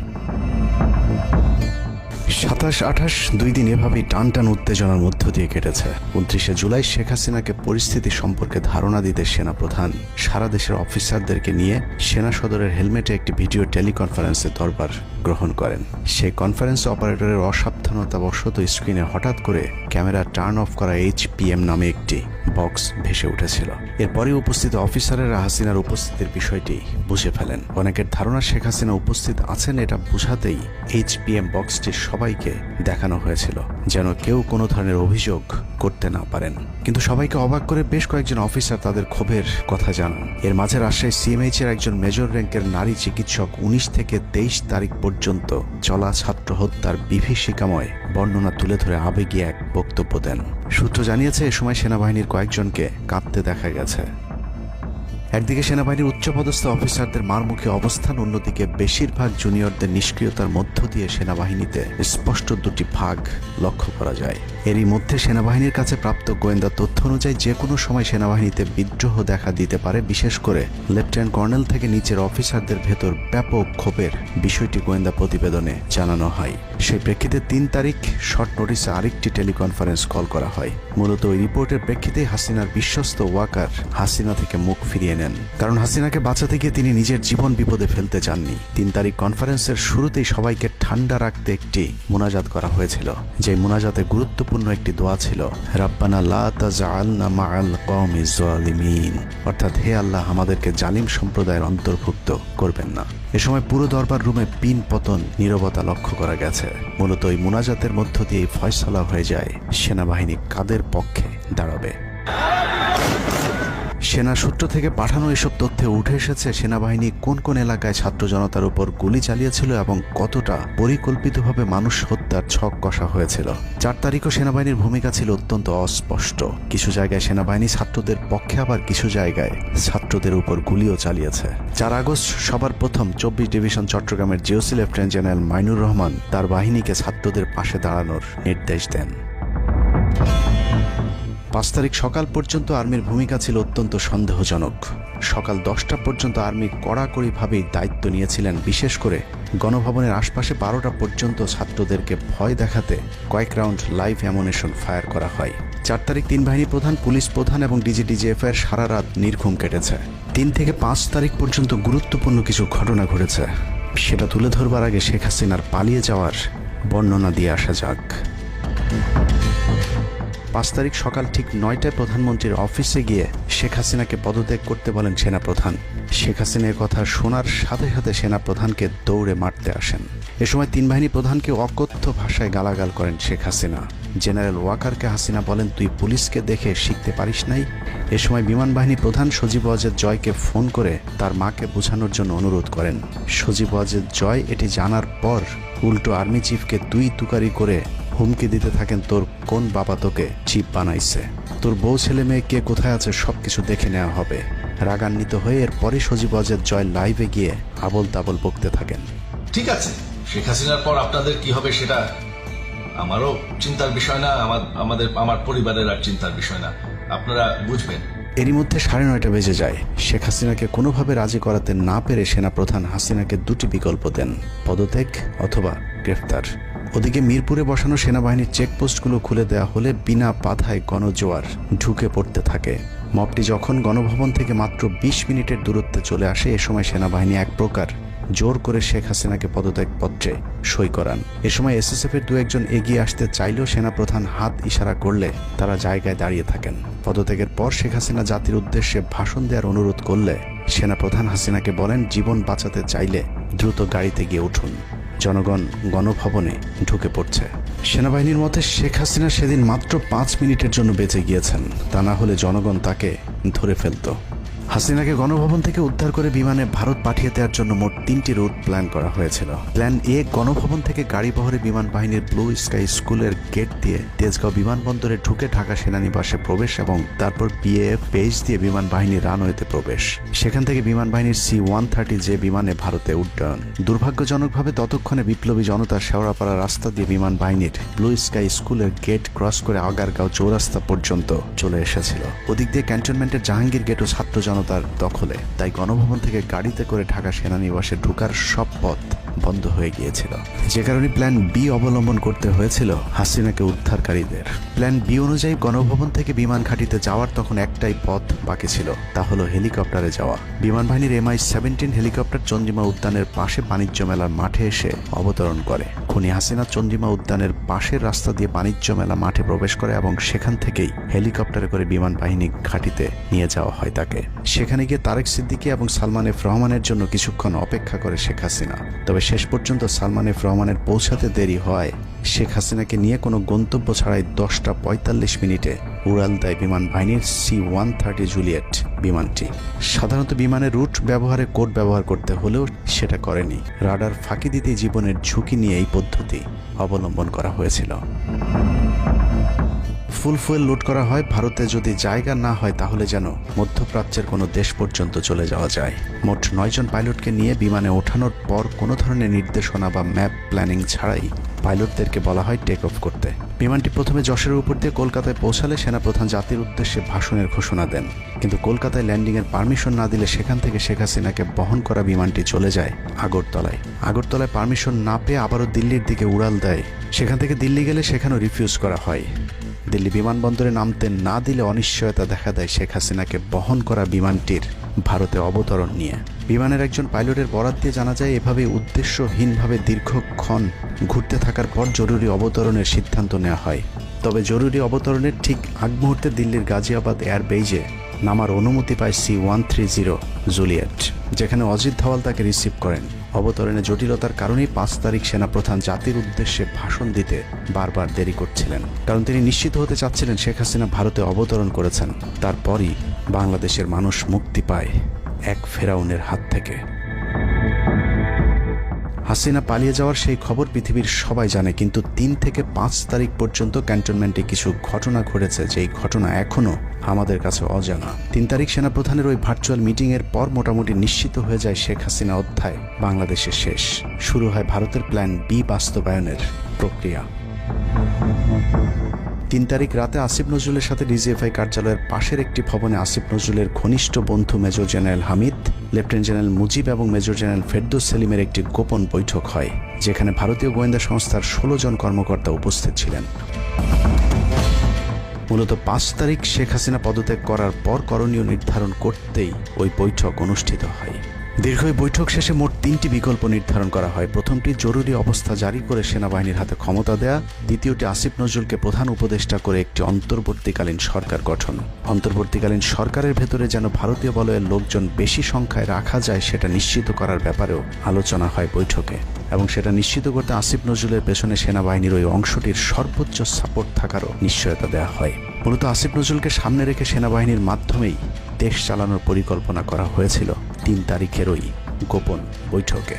27-28 দুই দিন এভাবেই টান উত্তেজনার মধ্য দিয়ে কেটেছে। 29শে জুলাই শেখ হাসিনাকে পরিস্থিতি সম্পর্কে ধারণা দিতে সেনাপ্রধান সারা দেশের অফিসারদেরকে নিয়ে সেনা সদরের হেলমেটে একটি ভিডিও টেলিকনফারেন্সে দরবার গ্রহণ করেন। সেই কনফারেন্স অপারেটরের অসাবধানতাবশত স্ক্রিনে হঠাৎ করে ক্যামেরা টার্ন অফ করা HPM নামে একটি বক্স ভেসে উঠেছিল। এরপরে উপস্থিত অফিসারেরা হাসিনার উপস্থিতির বিষয়টি বুঝে ফেলেন। অনেকের ধারণা শেখ হাসিনা উপস্থিত আছেন এটা বোঝাতেই HPM বক্সটি সবাইকে দেখানো হয়েছিল, যেন কেউ কোনো ধরনের অভিযোগ করতে না পারেন। কিন্তু সবাইকে অবাক করে বেশ কয়েকজন অফিসার তাদের ক্ষোভের কথা জানান। এর মাঝে রাজশাহী CMH এর একজন মেজর র্যাঙ্কের নারী চিকিৎসক 19 থেকে 23 তারিখ পর্যন্ত চলা ছাত্র হত্যার বিভীষিকাময় বর্ণনা তুলে ধরে আবেগী এক বক্তব্য দেন। সূত্র জানিয়েছে এ সময় সেনাবাহিনীর কয়েকজনকে কাঁপতে দেখা গেছে। একদিকে সেনাবাহিনীর উচ্চপদস্থ অফিসারদের মারমুখী অবস্থান, অন্যদিকে বেশিরভাগ জুনিয়রদের নিষ্ক্রিয়তার মধ্য দিয়ে সেনাবাহিনীতে স্পষ্ট দুটি ভাগ লক্ষ্য করা যায়। এরই মধ্যে সেনাবাহিনীর কাছে প্রাপ্ত গোয়েন্দা তথ্য অনুযায়ী যে কোনো সময় সেনাবাহিনীতে বিদ্রোহ দেখা দিতে পারে। বিশেষ করে লেফটেন্যান্ট কর্নেল থেকে নিচের অফিসারদের ভেতর ব্যাপক ক্ষোভের বিষয়টি গোয়েন্দা প্রতিবেদনে জানানো হয়। সেই প্রেক্ষিতে 3 তারিখ শর্ট নোটিসে আরেকটি টেলিকনফারেন্স কল করা হয়। মূলত ওই রিপোর্টের প্রেক্ষিতে হাসিনার বিশ্বস্ত ওয়াকার হাসিনা থেকে মুখ ফিরিয়ে নেন, কারণ হাসিনাকে বাঁচাতে গিয়ে তিনি নিজের জীবন বিপদে ফেলতে চাননি। 3 তারিখ কনফারেন্সের শুরুতেই সবাইকে ঠান্ডা রাখতে একটি মোনাজাত করা হয়েছিল। যে মোনাজাতে গুরুত্বপূর্ণ একটি দোয়া ছিল, রাব্বানা লা তাজআলনা মাআল কওমিজ জালিমিন, অর্থাৎ হে আল্লাহ, আমাদেরকে জালিম সম্প্রদায়ের অন্তর্ভুক্ত করবেন না। এ সময় পুরো দরবার রুমে পিন পতন নীরবতা লক্ষ্য করা গেছে। মূলত এই মোনাজাতের মধ্য দিয়ে ফয়সালা হয়ে যায় সেনাবাহিনী কাদের পক্ষে দাঁড়াবে। সেনা সূত্র থেকে পাঠানো এসব তথ্যে উঠে এসেছে সেনাবাহিনী কোন কোন এলাকায় ছাত্র জনতার উপর গুলি চালিয়েছিল এবং কতটা পরিকল্পিতভাবে মানুষ হত্যার ছক কষা হয়েছিল। 4 তারিখও সেনাবাহিনীর ভূমিকা ছিল অত্যন্ত অস্পষ্ট। কিছু জায়গায় সেনাবাহিনী ছাত্রদের পক্ষে, আবার কিছু জায়গায় ছাত্রদের উপর গুলিও চালিয়েছে। 4 আগস্ট সবার প্রথম 24 ডিভিশন চট্টগ্রামের GOC lieutenant general Mainur Rahman তার বাহিনীকে ছাত্রদের পাশে দাঁড়ানোর নির্দেশ দেন। 5 তারিখ সকাল পর্যন্ত আর্মির ভূমিকা ছিল অত্যন্ত সন্দেহজনক। সকাল 10টা পর্যন্ত আর্মি কড়াকড়িভাবেই দায়িত্ব নিয়েছিলেন। বিশেষ করে গণভবনের আশপাশে 12টা পর্যন্ত ছাত্রদেরকে ভয় দেখাতে কয়েক রাউন্ড লাইভ অ্যামুনেশন ফায়ার করা হয়। 4 তারিখ 3 বাহিনী প্রধান, পুলিশ প্রধান এবং DGDGF এর সারা রাত নির্ঘুম কেটেছে। 3 থেকে 5 তারিখ পর্যন্ত গুরুত্বপূর্ণ কিছু ঘটনা ঘটেছে, সেটা তুলে ধরবার আগে শেখ হাসিনার পালিয়ে যাওয়ার বর্ণনা দিয়ে আসা যাক। 5 তারিখ সকাল ঠিক 9টায় প্রধানমন্ত্রীর অফিসে গিয়ে শেখ হাসিনাকে পদত্যাগ করতে বলেন সেনাপ্রধান। শেখ হাসিনার কথা শোনার সাথে সাথে সেনাপ্রধানকে দৌড়ে মারতে আসেন। এ সময় 3 বাহিনী প্রধানকে অকথ্য ভাষায় গালাগাল করেন শেখ হাসিনা। জেনারেল ওয়াকারকে হাসিনা বলেন, তুই পুলিশকে দেখে শিখতে পারিস নাই। এ সময় বিমান বাহিনী প্রধান সজীব ওয়াজেদ জয়কে ফোন করে তার মাকে বোঝানোর জন্য অনুরোধ করেন। সজীব ওয়াজেদ জয় এটি জানার পর উল্টো আর্মি চিফকে তুই তুকারি করে হুমকি দিতে থাকেন, তোর কোন বাবা তোকে চিফ বানাইছে, তোর বউ ছেলে মেয়ে কে কোথায় আছে সবকিছু দেখে নেওয়া হবে। রাগান্বিত হয়ে এরপরে সজীব ওয়াজেদ জয় লাইভে গিয়ে আবল তাবল বকতে থাকেন। ঠিক আছে, শেখ হাসিনার পর আপনাদের কি হবে সেটা আমারও চিন্তার বিষয় না, আমার পরিবারের আর চিন্তার বিষয় না, আপনারা বুঝবেন। এরই মধ্যে 9:30 বেজে যায়। শেখ হাসিনাকে কোনোভাবে রাজি করাতে না পেরে সেনাপ্রধান হাসিনাকে 2টি বিকল্প দেন, পদত্যাগ অথবা গ্রেফতার। ওদিকে মিরপুরে বসানো সেনাবাহিনীর চেকপোস্টগুলো খুলে দেওয়া হলে বিনা বাধায় গণজোয়ার ঢুকে পড়তে থাকে। মবটি যখন গণভবন থেকে মাত্র 20 মিনিটের দূরত্বে চলে আসে, এ সময় সেনাবাহিনী এক প্রকার জোর করে শেখ হাসিনাকে পদত্যাগপত্রে সই করান। এ সময় এসএসএফের দু একজন এগিয়ে আসতে চাইলেও সেনাপ্রধান হাত ইশারা করলে তারা জায়গায় দাঁড়িয়ে থাকেন। পদত্যাগের পর শেখ হাসিনা জাতির উদ্দেশ্যে ভাষণ দেওয়ার অনুরোধ করলে সেনাপ্রধান হাসিনাকে বলেন, জীবন বাঁচাতে চাইলে দ্রুত গাড়িতে গিয়ে উঠুন, জনগণ গণভবনে ঢুকে পড়ছে। সেনাবাহিনীর মতে শেখ হাসিনা সেদিন মাত্র 5 মিনিটের জন্য বেঁচে গিয়েছেন, তা না হলে জনগণ তাকে ধরে ফেলত। হাসিনাকে গণভবন থেকে উদ্ধার করে বিমানে ভারত পাঠিয়ে দেওয়ার জন্য মোট 3টি রুট প্ল্যান করা হয়েছিল। প্ল্যান এ, গণভবন থেকে গাড়ি বহরে বিমান বাহিনীর ব্লু স্কাই স্কুলের গেট দিয়ে তেজগাঁও বিমানবন্দরে ঢুকে ঢাকা সেনানিবাসে প্রবেশ এবং তারপর বিএএফ বেস দিয়ে বিমান বাহিনীর রানওয়েতে প্রবেশ। সেখান থেকে বিমান বাহিনীর C-130 যে বিমানে ভারতে উড্ডয়ন। দুর্ভাগ্যজনকভাবে ততক্ষণে বিপ্লবী জনতার শেওড়াপাড়া রাস্তা দিয়ে বিমান বাহিনীর ব্লু স্কাই স্কুলের গেট ক্রস করে আগারগাঁও চৌরাস্তা পর্যন্ত চলে এসেছিল। ওদিক দিয়ে ক্যান্টনমেন্টের জাহাঙ্গীর গেটও ছাত্র জনতার দখলে, তাই গণভবন থেকে গাড়িতে করে ঢাকা সেনানিবাসে ঢোকার সব পথ বন্ধ হয়ে গিয়েছিল, যে কারণে প্ল্যান বি অবলম্বন করতে হয়েছিল হাসিনাকে উদ্ধারকারীদের। প্ল্যান বি অনুযায়ী গণভবন থেকে বিমান ঘাঁটিতে যাওয়ার তখন একটাই পথ বাকি ছিল, তা হলো হেলিকপ্টারে যাওয়া। বিমান বাহিনীর MI-17 হেলিকপ্টার চন্দ্রিমা উদ্যানের পাশে বাণিজ্য মেলার মাঠে এসে অবতরণ করে। খুনি হাসিনা চন্দ্রিমা উদ্যানের পাশের রাস্তা দিয়ে বাণিজ্য মেলা মাঠে প্রবেশ করে এবং সেখান থেকেই হেলিকপ্টারে করে বিমান বাহিনী ঘাঁটিতে নিয়ে যাওয়া হয় তাকে। সেখানে গিয়ে তারেক সিদ্দিকী এবং সালমান এফ রহমানের জন্য কিছুক্ষণ অপেক্ষা করে শেখ হাসিনা। তবে শেষ পর্যন্ত সালমান এফ রহমানের পৌঁছাতে দেরি হয় শেখ হাসিনাকে নিয়ে কোনো গন্তব্য ছাড়াই 10টা 45 মিনিটে উড়াল দেয় বিমান বাহিনীর C-130 জুলিয়েট বিমানটি। সাধারণত বিমানের রুট ব্যবহারে কোড ব্যবহার করতে হলেও সেটা করেনি। রাডার ফাঁকি দিতে জীবনের ঝুঁকি নিয়ে এই পদ্ধতি অবলম্বন করা হয়েছিল। ফুল ফুয়েল লোড করা হয়। ভারতে যদি জায়গা না হয় তাহলে যেন মধ্যপ্রাচ্যের কোনো দেশ পর্যন্ত চলে যাওয়া যায়। মোট 9 জন পাইলটকে নিয়ে বিমানে ওঠানোর পর কোনো ধরনের নির্দেশনা বা ম্যাপ প্ল্যানিং ছাড়াই পাইলটদেরকে বলা হয় টেক অফ করতে। বিমানটি প্রথমে যশোরের উপর দিয়ে কলকাতায় পৌঁছালে সেনাপ্রধান জাতির উদ্দেশ্যে ভাষণের ঘোষণা দেন, কিন্তু কলকাতায় ল্যান্ডিংয়ের পারমিশন না দিলে সেখান থেকে শেখ হাসিনাকে বহন করা বিমানটি চলে যায় আগরতলায়। আগরতলায় পারমিশন না পেয়ে আবারও দিল্লির দিকে উড়াল দেয়। সেখান থেকে দিল্লি গেলে সেখানেও রিফিউজ করা হয়। দিল্লি বিমানবন্দরে নামতে না দিলে অনিশ্চয়তা দেখা দেয় শেখ হাসিনাকে বহন করা বিমানটির ভারতে অবতরণ নিয়ে। বিমানের একজন পাইলটের বরাত দিয়ে জানা যায়, এভাবে উদ্দেশ্যহীনভাবে দীর্ঘক্ষণ ঘুরতে থাকার পর জরুরি অবতরণের সিদ্ধান্ত নেওয়া হয়। তবে জরুরি অবতরণের ঠিক আগ মুহূর্তে দিল্লির গাজিয়াবাদ এয়ারবেজে নামার অনুমতি পায় C-130 জুলিয়েট, যেখানে অজিত ধওয়াল তাকে রিসিভ করেন। অবতরণে জটিলতার কারণেই 5 তারিখ সেনাপ্রধান জাতির উদ্দেশ্যে ভাষণ দিতে বারবার দেরি করছিলেন, কারণ তিনি নিশ্চিত হতে চাচ্ছিলেন শেখ হাসিনা ভারতে অবতরণ করেছেন। তারপরই বাংলাদেশের মানুষ মুক্তি পায় এক ফেরাউনের হাত থেকে। হাসিনা পালিয়ে যাওয়ার সেই খবর পৃথিবীর সবাই জানে, কিন্তু 3 থেকে 5 তারিখ পর্যন্ত ক্যান্টনমেন্টে কিছু ঘটনা ঘটেছে, যেই ঘটনা এখনও আমাদের কাছে অজানা। 3 তারিখ সেনাপ্রধানের ওই ভার্চুয়াল মিটিংয়ের পর মোটামুটি নিশ্চিত হয়ে যায় শেখ হাসিনা অধ্যায় বাংলাদেশের শেষ। শুরু হয় ভারতের প্ল্যান বি বাস্তবায়নের প্রক্রিয়া। 3 তারিখ রাতে আসিফ নজরুলের সাথে ডিজিএফআই কার্যালয়ের পাশের একটি ভবনে আসিফ নজরুলের ঘনিষ্ঠ বন্ধু major general Hamid, lieutenant general Mujib এবং মেজর জেনারেল ফেরদৌস সেলিমের একটি গোপন বৈঠক হয়, যেখানে ভারতীয় গোয়েন্দা সংস্থার 16 জন কর্মকর্তা উপস্থিত ছিলেন। মূলত 5 তারিখ শেখ হাসিনা পদত্যাগ করার পর করণীয় নির্ধারণ করতেই ওই বৈঠক অনুষ্ঠিত হয়। দীর্ঘ বৈঠক শেষে মোট 3টি বিকল্প নির্ধারণ করা হয়। প্রথমটি জরুরি অবস্থা জারি করে সেনাবাহিনীর হাতে ক্ষমতা দেয়া, দ্বিতীয়টি আসিফ নজরুলকে প্রধান উপদেষ্টা করে একটি অন্তর্বর্তীকালীন সরকার গঠন। অন্তর্বর্তীকালীন সরকারের ভেতরে যেন ভারতীয় বলয়ের লোকজন বেশি সংখ্যায় রাখা যায় সেটা নিশ্চিত করার ব্যাপারেও আলোচনা হয় বৈঠকে, এবং সেটা নিশ্চিত করতে আসিফ নজরুলের পেছনে সেনাবাহিনীর ওই অংশটির সর্বোচ্চ সাপোর্ট থাকারও নিশ্চয়তা দেওয়া হয়। মূলত আসিফ নজরুলকে সামনে রেখে সেনাবাহিনীর মাধ্যমেই দেশ চালানোর পরিকল্পনা করা হয়েছিল 3 তারিখের ওই গোপন বৈঠকে।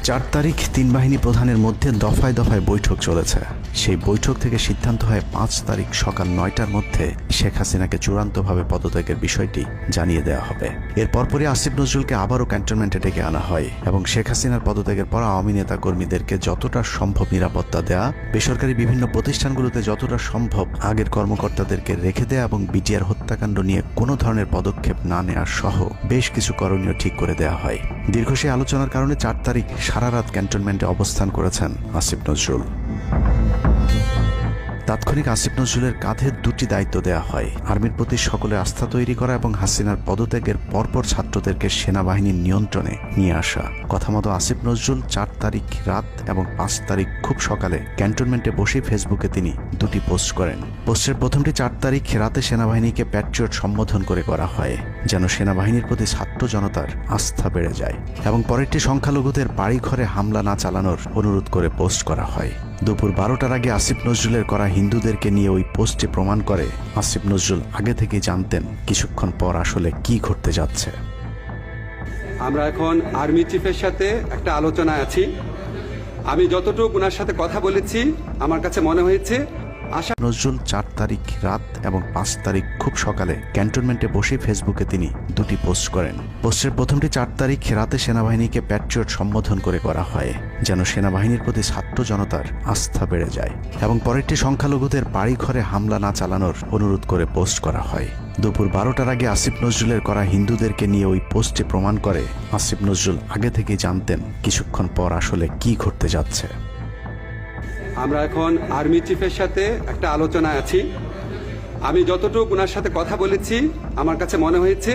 4 তারিখ 3 বাহিনী প্রধানের মধ্যে দফায় দফায় বৈঠক চলেছে। সেই বৈঠক থেকে সিদ্ধান্ত হয় 5 তারিখ সকাল 9টার মধ্যে শেখ হাসিনাকে চূড়ান্তভাবে পদত্যাগের বিষয়টি জানিয়ে দেওয়া হবে। এর পরপরই আসিফ নজরুলকে আবারও ক্যান্টনমেন্টে ডেকে আনা হয় এবং শেখ হাসিনার পদত্যাগের পর আওয়ামী নেতা কর্মীদেরকে যতটা সম্ভব নিরাপত্তা দেয়া, বেসরকারি বিভিন্ন প্রতিষ্ঠানগুলোতে যতটা সম্ভব আগের কর্মকর্তাদেরকে রেখে দেয়া এবং বিটিআর হত্যাকাণ্ড নিয়ে কোনো ধরনের পদক্ষেপ না নেওয়ার সহ বেশ কিছু করণীয় ঠিক করে দেওয়া হয়। দীর্ঘ সেই আলোচনার কারণে 4 তারিখ সারা রাত ক্যান্টনমেন্টে অবস্থান করেছেন আসিফ নজরুল। তাৎক্ষণিক আসিফ নজরুলের কাঁধে 2টি দায়িত্ব দেওয়া হয়: আর্মির প্রতি সকলের আস্থা তৈরি করা এবং হাসিনার পদত্যাগের পরপর ছাত্রদেরকে সেনাবাহিনীর নিয়ন্ত্রণে নিয়ে আসা। কথা মতো আসিফ নজরুল 4 তারিখ রাত এবং 5 তারিখ খুব সকালে ক্যান্টনমেন্টে বসে ফেসবুকে তিনি 2টি পোস্ট করেন। পোস্টের প্রথমটি 4 তারিখ রাতে সেনাবাহিনীকে প্যাট্রিয়ট সম্বোধন করে করা হয়, যেন সেনাবাহিনীর প্রতি ছাত্র জনতার আস্থা বেড়ে যায়, এবং পরেরটি সংখ্যালঘুদের বাড়িঘরে হামলা না চালানোর অনুরোধ করে পোস্ট করা হয়। দুপুর 12টার আগে আসিফ নজরুলের করা হিন্দুদেরকে নিয়ে ওই পোস্টে প্রমাণ করে আসিফ নজরুল আগে থেকেই জানতেন কিছুক্ষণ পর আসলে কি ঘটতে যাচ্ছে। আমরা এখন আর্মি চিফের সাথে একটা আলোচনায় আছি। আমি যতটুকু ওনার সাথে কথা বলেছি আমার কাছে মনে হয়েছে নজরুল 4 তারিখ রাত এবং 5 তারিখ খুব সকালে ক্যান্টনমেন্টে বসে ফেসবুকে তিনি 2টি পোস্ট করেন। পোস্টের প্রথমটি 4 তারিখ রাতে সেনাবাহিনীকে প্যাট্রিয়ট সম্বোধন করে করা হয়, যেন সেনাবাহিনীর প্রতি ছাত্র জনতার আস্থা বেড়ে যায়, এবং পরেরটি সংখ্যালঘুদের বাড়িঘরে হামলা না চালানোর অনুরোধ করে পোস্ট করা হয়। দুপুর 12টার আগে আসিফ নজরুলের করা হিন্দুদেরকে নিয়ে ওই পোস্টে প্রমাণ করে আসিফ নজরুল আগে থেকেই জানতেন কিছুক্ষণ পর আসলে কি ঘটতে যাচ্ছে। আমরা এখন আর্মি চিফের সাথে একটা আলোচনায় আছি। আমি যতটুকু ওনার সাথে কথা বলেছি আমার কাছে মনে হয়েছে,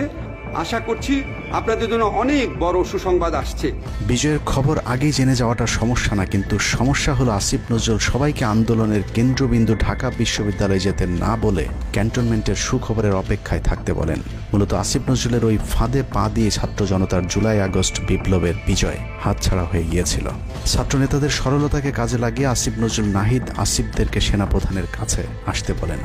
আশা করছি আপনাদের জন্য অনেক বড় সুসংবাদ আসছে। বিজয়ের খবর আগেই জেনে যাওয়াটা সমস্যা না, কিন্তু সমস্যা হলো আসিফ নজরুল সবাইকে আন্দোলনের কেন্দ্রবিন্দু ঢাকা বিশ্ববিদ্যালয়ে যেতে না বলে ক্যান্টনমেন্টের সুখবরের অপেক্ষায় থাকতে বলেন। মূলত আসিফ নজরুলের ওই ফাঁদে পা দিয়ে ছাত্র জনতার জুলাই আগস্ট বিপ্লবের বিজয় হাতছাড়া হয়ে গিয়েছিল। ছাত্র নেতাদের সরলতাকে কাজে লাগিয়ে আসিফ নজরুল নাহিদ আসিফদেরকে সেনাপ্রধানের কাছে আসতে বলেন।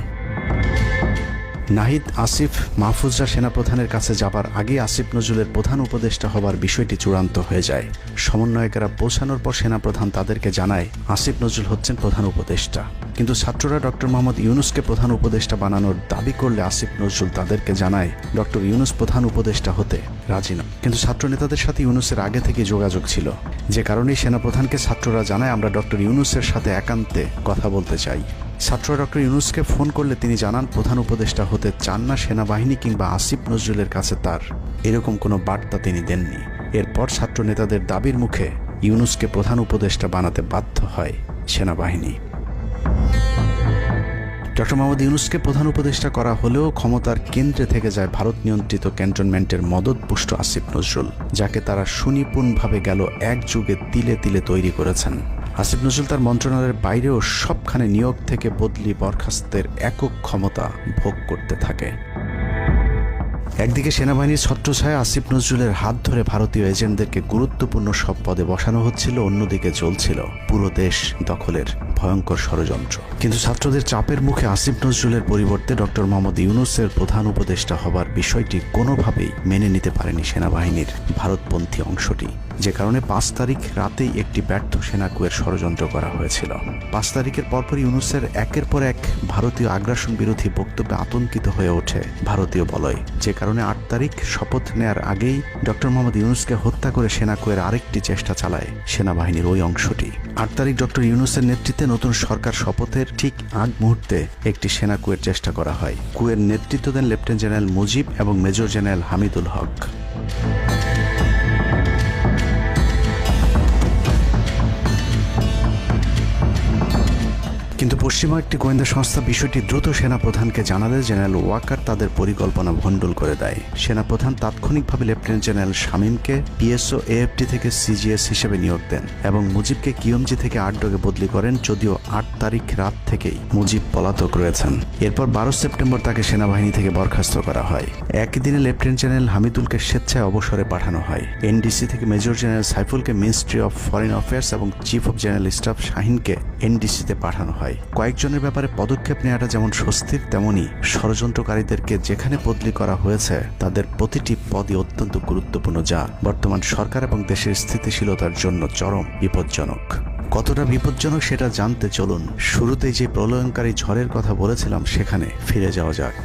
নাহিদ, আসিফ, মাহফুজরা সেনাপ্রধানের কাছে যাবার আগে আসিফ নজরুলের প্রধান উপদেষ্টা হবার বিষয়টি চূড়ান্ত হয়ে যায়। সমন্বয়কেরা পৌঁছানোর পর সেনাপ্রধান তাদেরকে জানায় আসিফ নজরুল হচ্ছেন প্রধান উপদেষ্টা, কিন্তু ছাত্ররা ডক্টর মোহাম্মদ ইউনুসকে প্রধান উপদেষ্টা বানানোর দাবি করলে আসিফ নজরুল তাদেরকে জানায় ডক্টর ইউনুস প্রধান উপদেষ্টা হতে রাজি না। কিন্তু ছাত্র নেতাদের সাথে ইউনুসের আগে থেকে যোগাযোগ ছিল, যে কারণেই সেনাপ্রধানকে ছাত্ররা জানায় আমরা ডক্টর ইউনুসের সাথে একান্তে কথা বলতে চাই। ছাত্ররা ডক্টর ইউনুসকে ফোন করলে তিনি জানান প্রধান উপদেষ্টা হতে চান না সেনাবাহিনী কিংবা আসিফ নজরুলের কাছে তার এরকম কোনো বার্তা তিনি দেননি। এরপর ছাত্র নেতাদের দাবির মুখে ইউনুসকে প্রধান উপদেষ্টা বানাতে বাধ্য হয় সেনাবাহিনী। ডক্টর মোহাম্মদ ইউনুসকে প্রধান উপদেষ্টা করা হলেও ক্ষমতার কেন্দ্রে থেকে যায় ভারত নিয়ন্ত্রিত ক্যান্টনমেন্টের মদতপুষ্ট আসিফ নজরুল, যাকে তারা সুনিপুণভাবে গেল এক যুগে তিলে তিলে তৈরি করেছেন। আসিফ নজরুল তার মন্ত্রণালয়ের বাইরেও সবখানে নিয়োগ থেকে বদলি বরখাস্তের একক ক্ষমতা ভোগ করতে থাকে। একদিকে সেনাবাহিনীর ছত্রছায়া আসিফ নজরুলের হাত ধরে ভারতীয় এজেন্টদেরকে গুরুত্বপূর্ণ সব পদে বসানো হচ্ছিল, অন্যদিকে চলছিল পুরো দেশ দখলের ভয়ঙ্কর ষড়যন্ত্র। কিন্তু ছাত্রদের চাপের মুখে আসিফ নজরুলের পরিবর্তে ডক্টর মোহাম্মদ ইউনুসের প্রধান উপদেষ্টা হবার বিষয়টি কোনোভাবেই মেনে নিতে পারেনি সেনাবাহিনীর ভারতপন্থী অংশটি, যে কারণে 5 তারিখ রাতেই একটি ব্যর্থ সেনাকুয়ের ষড়যন্ত্র করা হয়েছিল। 5 তারিখের পরপরই ইউনুসের একের পর এক ভারতীয় আগ্রাসন বিরোধী বক্তব্যে আতঙ্কিত হয়ে ওঠে ভারতীয় বলয়, যে কারণে 8 তারিখ শপথ নেয়ার আগেই ডক্টর মোহাম্মদ ইউনুসকে হত্যা করে সেনাকুয়ের আরেকটি চেষ্টা চালায় সেনাবাহিনীর ওই অংশটি। 8 তারিখ ডক্টর ইউনুসের নেতৃত্বে নতুন সরকার শপথের ঠিক আগ মুহূর্তে একটি সেনা কুয়ের চেষ্টা করা হয়। কুয়ের নেতৃত্ব দেন লেফটেন্যান্ট জেনারেল মুজিব এবং মেজর জেনারেল হামিদুল হক। কিন্তু পশ্চিমা একটি গোয়েন্দা সংস্থা বিষয়টি দ্রুত সেনাপ্রধানকে জানালে জেনারেল ওয়াকার তাদের পরিকল্পনা ভণ্ডুল করে দেয়। সেনাপ্রধান তাৎক্ষণিকভাবে লেফটেন্যান্ট জেনারেল শামীমকে পিএসও এএফটি থেকে সিজিএস হিসেবে নিয়োগ দেন এবং মুজিবকে কিয়মজি থেকে আটডগে বদলি করেন, যদিও 8 তারিখ রাত থেকেই মুজিব পলাতক রয়েছেন। এরপর 12 সেপ্টেম্বর তাকে সেনাবাহিনী থেকে বরখাস্ত করা হয়। একই দিনে লেফটেন্যান্ট জেনারেল হামিদুলকে স্বেচ্ছায় অবসরে পাঠানো হয়। এনডিসি থেকে মেজর জেনারেল সাইফুলকে মিনিস্ট্রি অফ ফরেন অ্যাফেয়ার্স এবং চিফ অফ জেনারেল স্টাফ শাহিনকে এনডিসিতে পাঠানো হয়। কয়েকজনের ব্যাপারে পদক্ষেপ নেওয়াটা যেমন স্বস্তির, তেমনই ষড়যন্ত্রকারীদেরকে যেখানে বদলি করা হয়েছে তাদের প্রতিটি পদই অত্যন্ত গুরুত্বপূর্ণ, যা বর্তমান সরকার এবং দেশের স্থিতিশীলতার জন্য চরম বিপজ্জনক। কতটা বিপজ্জনক সেটা জানতে চলুন শুরুতেই যে প্রলয়ঙ্কারী ঝড়ের কথা বলেছিলাম সেখানে ফিরে যাওয়া যাক।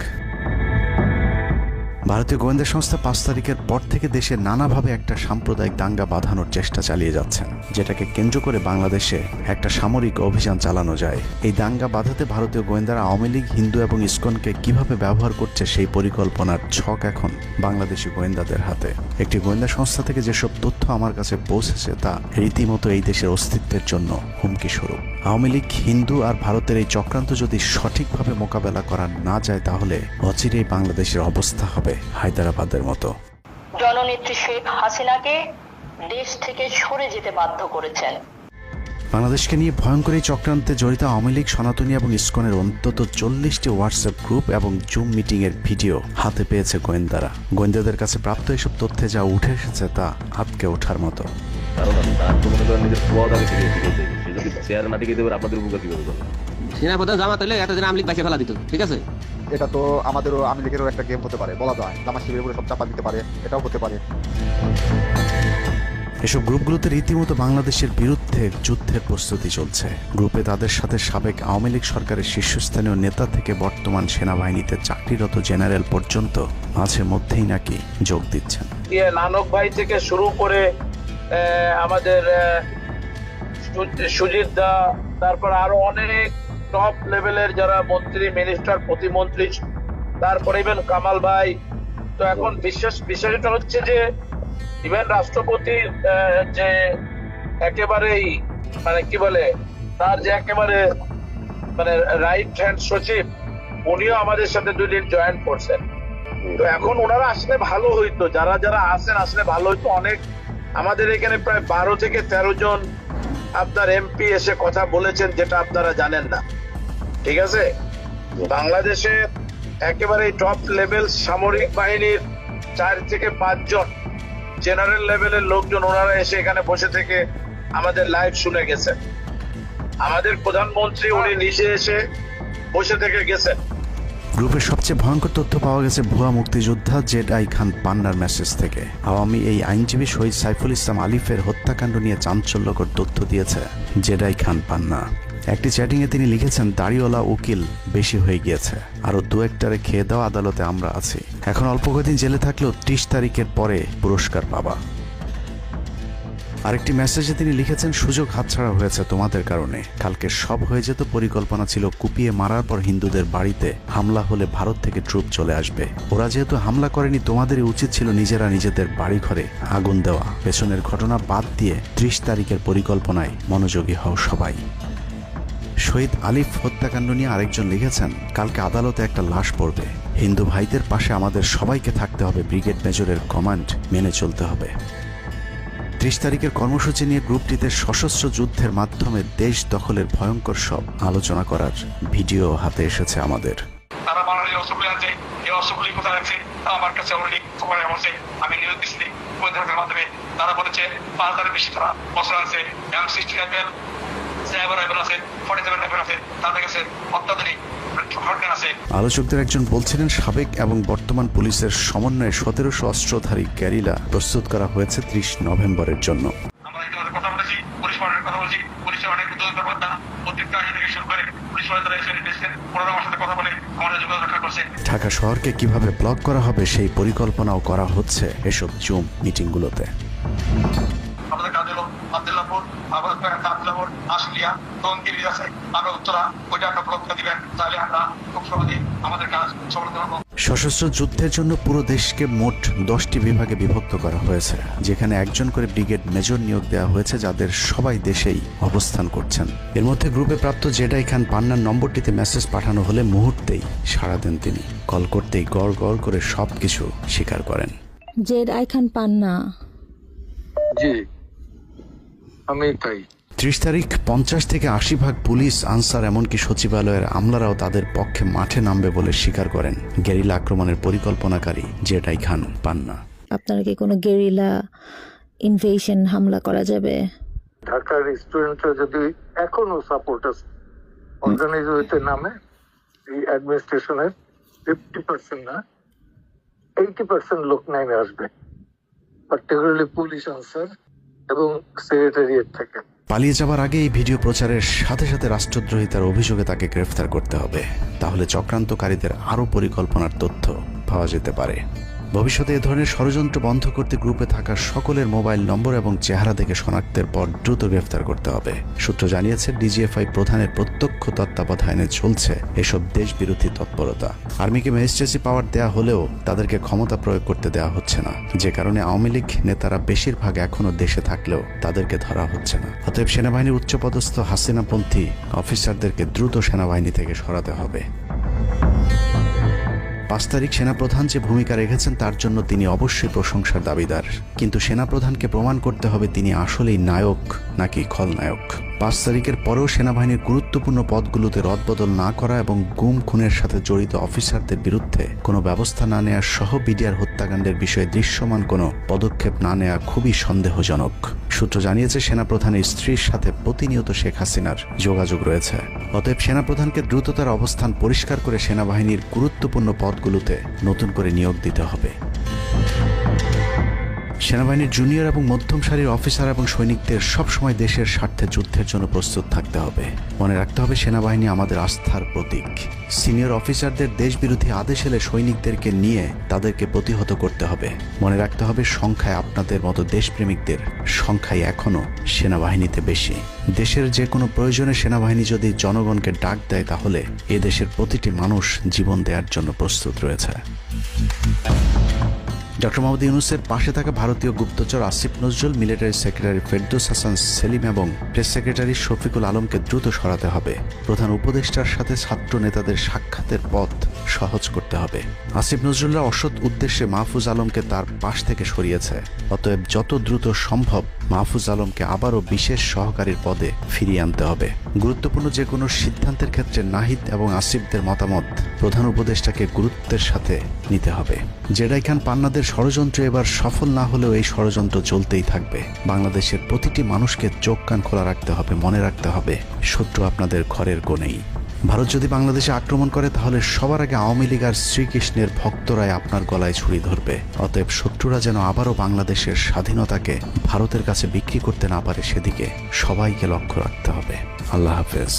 ভারতীয় গোয়েন্দা সংস্থা 5 তারিখের পর থেকে দেশে নানাভাবে একটা সাম্প্রদায়িক দাঙ্গা বাঁধানোর চেষ্টা চালিয়ে যাচ্ছেন, যেটাকে কেন্দ্র করে বাংলাদেশে একটা সামরিক অভিযান চালানো যায়। এই দাঙ্গা বাঁধাতে ভারতীয় গোয়েন্দারা আওয়ামী লীগ, হিন্দু এবং ইসকনকে কিভাবে ব্যবহার করছে সেই পরিকল্পনার ছক এখন বাংলাদেশি গোয়েন্দাদের হাতে। একটি গোয়েন্দা সংস্থা থেকে যেসব তথ্য আমার কাছে পৌঁছেছে তা রীতিমতো এই দেশের অস্তিত্বের জন্য হুমকি স্বরূপ। আওয়ামী লীগ, হিন্দু আর ভারতের এই চক্রান্ত যদি সঠিকভাবে মোকাবেলা করা না যায় তাহলে অচিরেই বাংলাদেশের অবস্থা হবে হায়দ্রাবাদের মতো। জননেত্রী শেখ হাসিনাকে দেশ থেকে সরে যেতে বাধ্য করেছেন। বাংলাদেশকে নিয়ে ভয়ঙ্কর এই চক্রান্তে জড়িত আওয়ামী লীগ, সনাতনী এবং ইসকনের অন্তত 40টি হোয়াটসঅ্যাপ গ্রুপ এবং জুম মিটিং এর ভিডিও হাতে পেয়েছে গোয়েন্দারা। গোয়েন্দাদের কাছে প্রাপ্ত এসব তথ্যে যা উঠে এসেছে তা আটকে ওঠার মতো। সেনাপ্রধান জামাত হলে এতদিন আওয়ামী লীগ বাইকে ফেলা দিত, ঠিক আছে? এটা তো আমাদেরও আওয়ামী লীগেরও একটা গেম হতে পারে, বলা যায় জামাত শিবিরের উপরে সব চাপা দিতে পারে, এটাও হতে পারে। এসব গ্রুপগুলোতে রীতিমতো বাংলাদেশের বিরুদ্ধে যুদ্ধের প্রস্তুতি চলছে। গ্রুপে তাদের সাথে সাবেক আওয়ামী লীগ সরকারের শীর্ষস্থানীয় নেতা থেকে বর্তমান সেনাবাহিনীতে চাকরিরত জেনারেল পর্যন্ত মাঝে মধ্যেই নাকি যোগ দিচ্ছেন। নানক ভাই থেকে শুরু করে আমাদের সুজিত দা, তারপর আরো অনেক টপ লেভেলের যারা মন্ত্রী, মিনিস্টার, প্রতিমন্ত্রী, তারপরে ইভেন কামাল ভাই। তো এখন বিষয়টা হচ্ছে যে ইভেন রাষ্ট্রপতির যে একেবারেই মানে কি বলে তার যে একেবারে মানে রাইট হ্যান্ড সচিব, উনিও আমাদের সাথে 2 দিন জয়েন করছেন। তো এখন ওনারা আসলে ভালো হইতো, যারা যারা আসেন আসলে ভালো হইতো। অনেক আমাদের এখানে প্রায় 12 থেকে 13 জন আপনার এমপি এসে কথা বলেছেন, যেটা আপনারা জানেন না, ঠিক আছে? বাংলাদেশে একেবারে টপ লেভেল সামরিক বাহিনীর 4 থেকে 5 জন জেনারেল লেভেলের লোকজন ওনারা এসে এখানে বসে থেকে আমাদের লাইভ শুনে গেছেন। আমাদের প্রধানমন্ত্রী উনি নিজে এসে বসে থেকে গেছেন। গ্রুপের সবচেয়ে ভয়ঙ্কর তথ্য পাওয়া গেছে ভুয়া মুক্তিযোদ্ধা জেডাই খান পান্নার মেসেজ থেকে। আওয়ামী এই আইনজীবী শহীদ সাইফুল ইসলাম আলিফের হত্যাকাণ্ড নিয়ে চাঞ্চল্যকর তথ্য দিয়েছে জেডাই খান পান্না। একটি চ্যাটিংয়ে তিনি লিখেছেন, দাড়িওয়ালা উকিল বেশি হয়ে গিয়েছে, আরো 2-1টারে খেয়ে দাও, আদালতে আমরা আছি, এখন অল্প কদিন জেলে থাকলেও 30 তারিখের পরে পুরস্কার পাবা। আরেকটি মেসেজে তিনি লিখেছেন, সুযোগ হাতছাড়া হয়েছে তোমাদের কারণে, কালকে সব হয়ে যেত। পরিকল্পনা ছিল কুপিয়ে মারার পর হিন্দুদের বাড়িতে হামলা হলে ভারত থেকে ট্রুপ চলে আসবে। ওরা যেহেতু হামলা করেনি, তোমাদেরই উচিত ছিল নিজেরা নিজেদের বাড়ি ঘরে আগুন দেওয়া। পেছনের ঘটনা বাদ দিয়ে 30 তারিখের পরিকল্পনায় মনোযোগী হও সবাই। শহীদ আলিফ হত্যাকাণ্ড নিয়ে আরেকজন লিখেছেন, কালকে আদালতে একটা লাশ পড়বে, হিন্দু ভাইদের পাশে আমাদের সবাইকে থাকতে হবে, ব্রিগেড মেজরের কমান্ড মেনে চলতে হবে। 30 তারিখের কর্মসূচি নিয়ে গ্রুপটিতে সশস্ত্র যুদ্ধের মাধ্যমে দেশ দখলের ভয়ঙ্কর সব আলোচনা করার ভিডিও হাতে এসেছে আমাদের। তারা বাঙালি অস্ত্রগুলি আছে, এই অস্ত্রগুলি কোথায় আছে আমার কাছে অলরেডি খবর এসেছে। আমি নিউজ দিচ্ছি গোয়েন্দাদের মাধ্যমে, তারা বলেছে 5000-এর বেশি তারা অস্ত্র আছে, M60 রাইফেল, সাইবার রাইফেল আছে, 47 রাইফেল আছে, তাদের কাছে অত্যাধুনিক হটগান আছে। আলোচকদের একজন বলছিলেন, সাবেক এবং বর্তমান পুলিশের সমন্বয়ে 1700 অস্ত্রধারী গ্যারিলা প্রস্তুত করা হয়েছে 30 নভেম্বরের জন্য। আমরা ইতিমধ্যে কথা বলেছি, পুলিশ পার্টির কথা বলছি, পুলিশের অনেক উদ্যোগের কথা, প্রত্যেকটা আগে থেকে শুরু করে পুলিশ পার্টিরা এসে এসেছেন, ওনারা আমার সাথে কথা বলে আমাদের যোগাযোগ রক্ষা করছে। ঢাকা শহরকে কিভাবে ব্লক করা হবে সেই পরিকল্পনাও করা হচ্ছে এসব জুম মিটিংগুলোতে। আমাদের কাজে লোক আব্দুল্লাহপুর, আব্দুল্লাহপুর, আশুলিয়া, টঙ্গী আছে, আমরা উত্তরা ওইটা একটা ব্লক দিবেন, তাহলে আমরা খুব সহজে আমাদের কাজ সফল করব। সশস্ত্র যুদ্ধের জন্য পুরো দেশকে মোট 10টি বিভাগে বিভক্ত করা হয়েছে, যেখানে একজন করে ব্রিগেড মেজর নিয়োগ দেওয়া হয়েছে, যাদের সবাই দেশেই অবস্থান করছেন। এর মধ্যে গ্রুপে প্রাপ্ত জেডাই খান পান্নার নম্বরটিতে মেসেজ পাঠানো হলে মুহূর্তেই সাড়া দেন তিনি। কল করতেই গড় গড় করে সবকিছু স্বীকার করেন। জেডাই খান পান্না, জি আমি তাই। 30 তারিখ 50 থেকে 80% পুলিশ, আনসার, এমনকি সচিবালয়ের আমলারাও তাদের পক্ষে মাঠে নামবে বলে স্বীকার করেন গেরিলা আক্রমণের পরিকল্পনাকারী জেডাই খান পান্না। আপনারা কি কোনো গেরিলা ইনভেশন হামলা করা যাবে? ঢাকার স্টুডেন্টরা যদি এখনো সাপোর্টার্স অর্গানাইজ হইতে নামে, এই অ্যাডমিনিস্ট্রেশনের 50% না 80% লোক নেমে আসবে, পার্টিকুলারলি পুলিশ, আনসার এবং সেক্রেটারিয়েট থেকে। পালিয়ে যাবার আগে এই ভিডিও প্রচারের সাথে সাথে রাষ্ট্রদ্রোহিতার অভিযোগে তাকে গ্রেফতার করতে হবে, তাহলে চক্রান্তকারীদের আরও পরিকল্পনার তথ্য পাওয়া যেতে পারে। ভবিষ্যতে এ ধরনের ষড়যন্ত্র বন্ধ করতে গ্রুপে থাকা সকলের মোবাইল নম্বর এবং চেহারা দেখে শনাক্তের পর দ্রুত গ্রেফতার করতে হবে। সূত্র জানিয়েছে, ডিজিএফআই প্রধানের প্রত্যক্ষ তত্ত্বাবধানে চলছে এসব দেশবিরোধী তৎপরতা। আর্মিকে ম্যাজিস্ট্রেসি পাওয়ার দেয়া হলেও তাদেরকে ক্ষমতা প্রয়োগ করতে দেওয়া হচ্ছে না, যে কারণে আওয়ামী লীগ নেতারা বেশিরভাগ এখনও দেশে থাকলেও তাদেরকে ধরা হচ্ছে না। অতএব সেনাবাহিনীর উচ্চপদস্থ হাসিনাপন্থী অফিসারদেরকে দ্রুত সেনাবাহিনী থেকে সরাতে হবে। 5 তারিখ সেনাপ্রধান যে ভূমিকা রেখেছেন তার জন্য তিনি অবশ্যই প্রশংসার দাবিদার, কিন্তু সেনাপ্রধানকে প্রমাণ করতে হবে তিনি আসলেই নায়ক নাকি খলনায়ক। 5 তারিখের পরেও সেনাবাহিনীর গুরুত্বপূর্ণ পদগুলোতে রদবদল না করা এবং গুম খুনের সাথে জড়িত অফিসারদের বিরুদ্ধে কোনো ব্যবস্থা না নেওয়া সহ বিডিআর হত্যাকাণ্ডের বিষয়ে দৃশ্যমান কোনো পদক্ষেপ না নেওয়া খুবই সন্দেহজনক। সূত্র জানিয়েছে, সেনাপ্রধানের স্ত্রীর সাথে প্রতিনিয়ত শেখ হাসিনার যোগাযোগ রয়েছে। অতএব সেনাপ্রধানকে দ্রুত তার অবস্থান পরিষ্কার করে সেনাবাহিনীর গুরুত্বপূর্ণ পদগুলোতে নতুন করে নিয়োগ দিতে হবে। সেনাবাহিনীর জুনিয়র এবং মধ্যম সারির অফিসার এবং সৈনিকদের সবসময় দেশের স্বার্থে যুদ্ধের জন্য প্রস্তুত থাকতে হবে। মনে রাখতে হবে, সেনাবাহিনী আমাদের আস্থার প্রতীক। সিনিয়র অফিসারদের দেশবিরোধী আদেশ এলে সৈনিকদেরকে নিয়ে তাদেরকে প্রতিহত করতে হবে। মনে রাখতে হবে, সংখ্যায় আপনাদের মতো দেশপ্রেমিকদের সংখ্যাই এখনও সেনাবাহিনীতে বেশি। দেশের যে কোনো প্রয়োজনে সেনাবাহিনী যদি জনগণকে ডাক দেয়, তাহলে এ দেশের প্রতিটি মানুষ জীবন দেওয়ার জন্য প্রস্তুত রয়েছে। ডক্টর মোহাম্মদ ইউনূসের পাশে থাকা ভারতীয় গুপ্তচর আসিফ নজরুল, মিলিটারি সেক্রেটারি ফেরদৌস হাসান সেলিম এবং প্রেস সেক্রেটারি শফিকুল আলমকে দ্রুত সরাতে হবে। প্রধান উপদেষ্টার সাথে ছাত্র নেতাদের সাক্ষাতের পথ সহজ করতে হবে। আসিফ নজরুলরা অসৎ উদ্দেশ্যে মাহফুজ আলমকে তার পাশ থেকে সরিয়েছে। অতএব যত দ্রুত সম্ভব মাহফুজ আলমকে আবারও বিশেষ সহকারীর পদে ফিরিয়ে আনতে হবে। গুরুত্বপূর্ণ যে কোনো সিদ্ধান্তের ক্ষেত্রে নাহিদ এবং আসিফদের মতামত প্রধান উপদেষ্টাকে গুরুত্বের সাথে নিতে হবে। জেডাই খান পান্নাদের ষড়যন্ত্র এবার সফল না হলেও এই ষড়যন্ত্র চলতেই থাকবে। বাংলাদেশের প্রতিটি মানুষকে চোখ কান খোলা রাখতে হবে, মনে রাখতে হবে শত্রু আপনাদের ঘরের কোণেই। ভারত যদি বাংলাদেশে আক্রমণ করে, তাহলে সবার আগে আওয়ামী লীগ আর শ্রীকৃষ্ণের ভক্তরাই আপনার গলায় ছুরি ধরবে। অতএব শত্রুরা যেন আবারও বাংলাদেশের স্বাধীনতাকে ভারতের কাছে বিক্রি করতে না পারে, সেদিকে সবাইকে লক্ষ্য রাখতে হবে। আল্লাহ হাফেজ।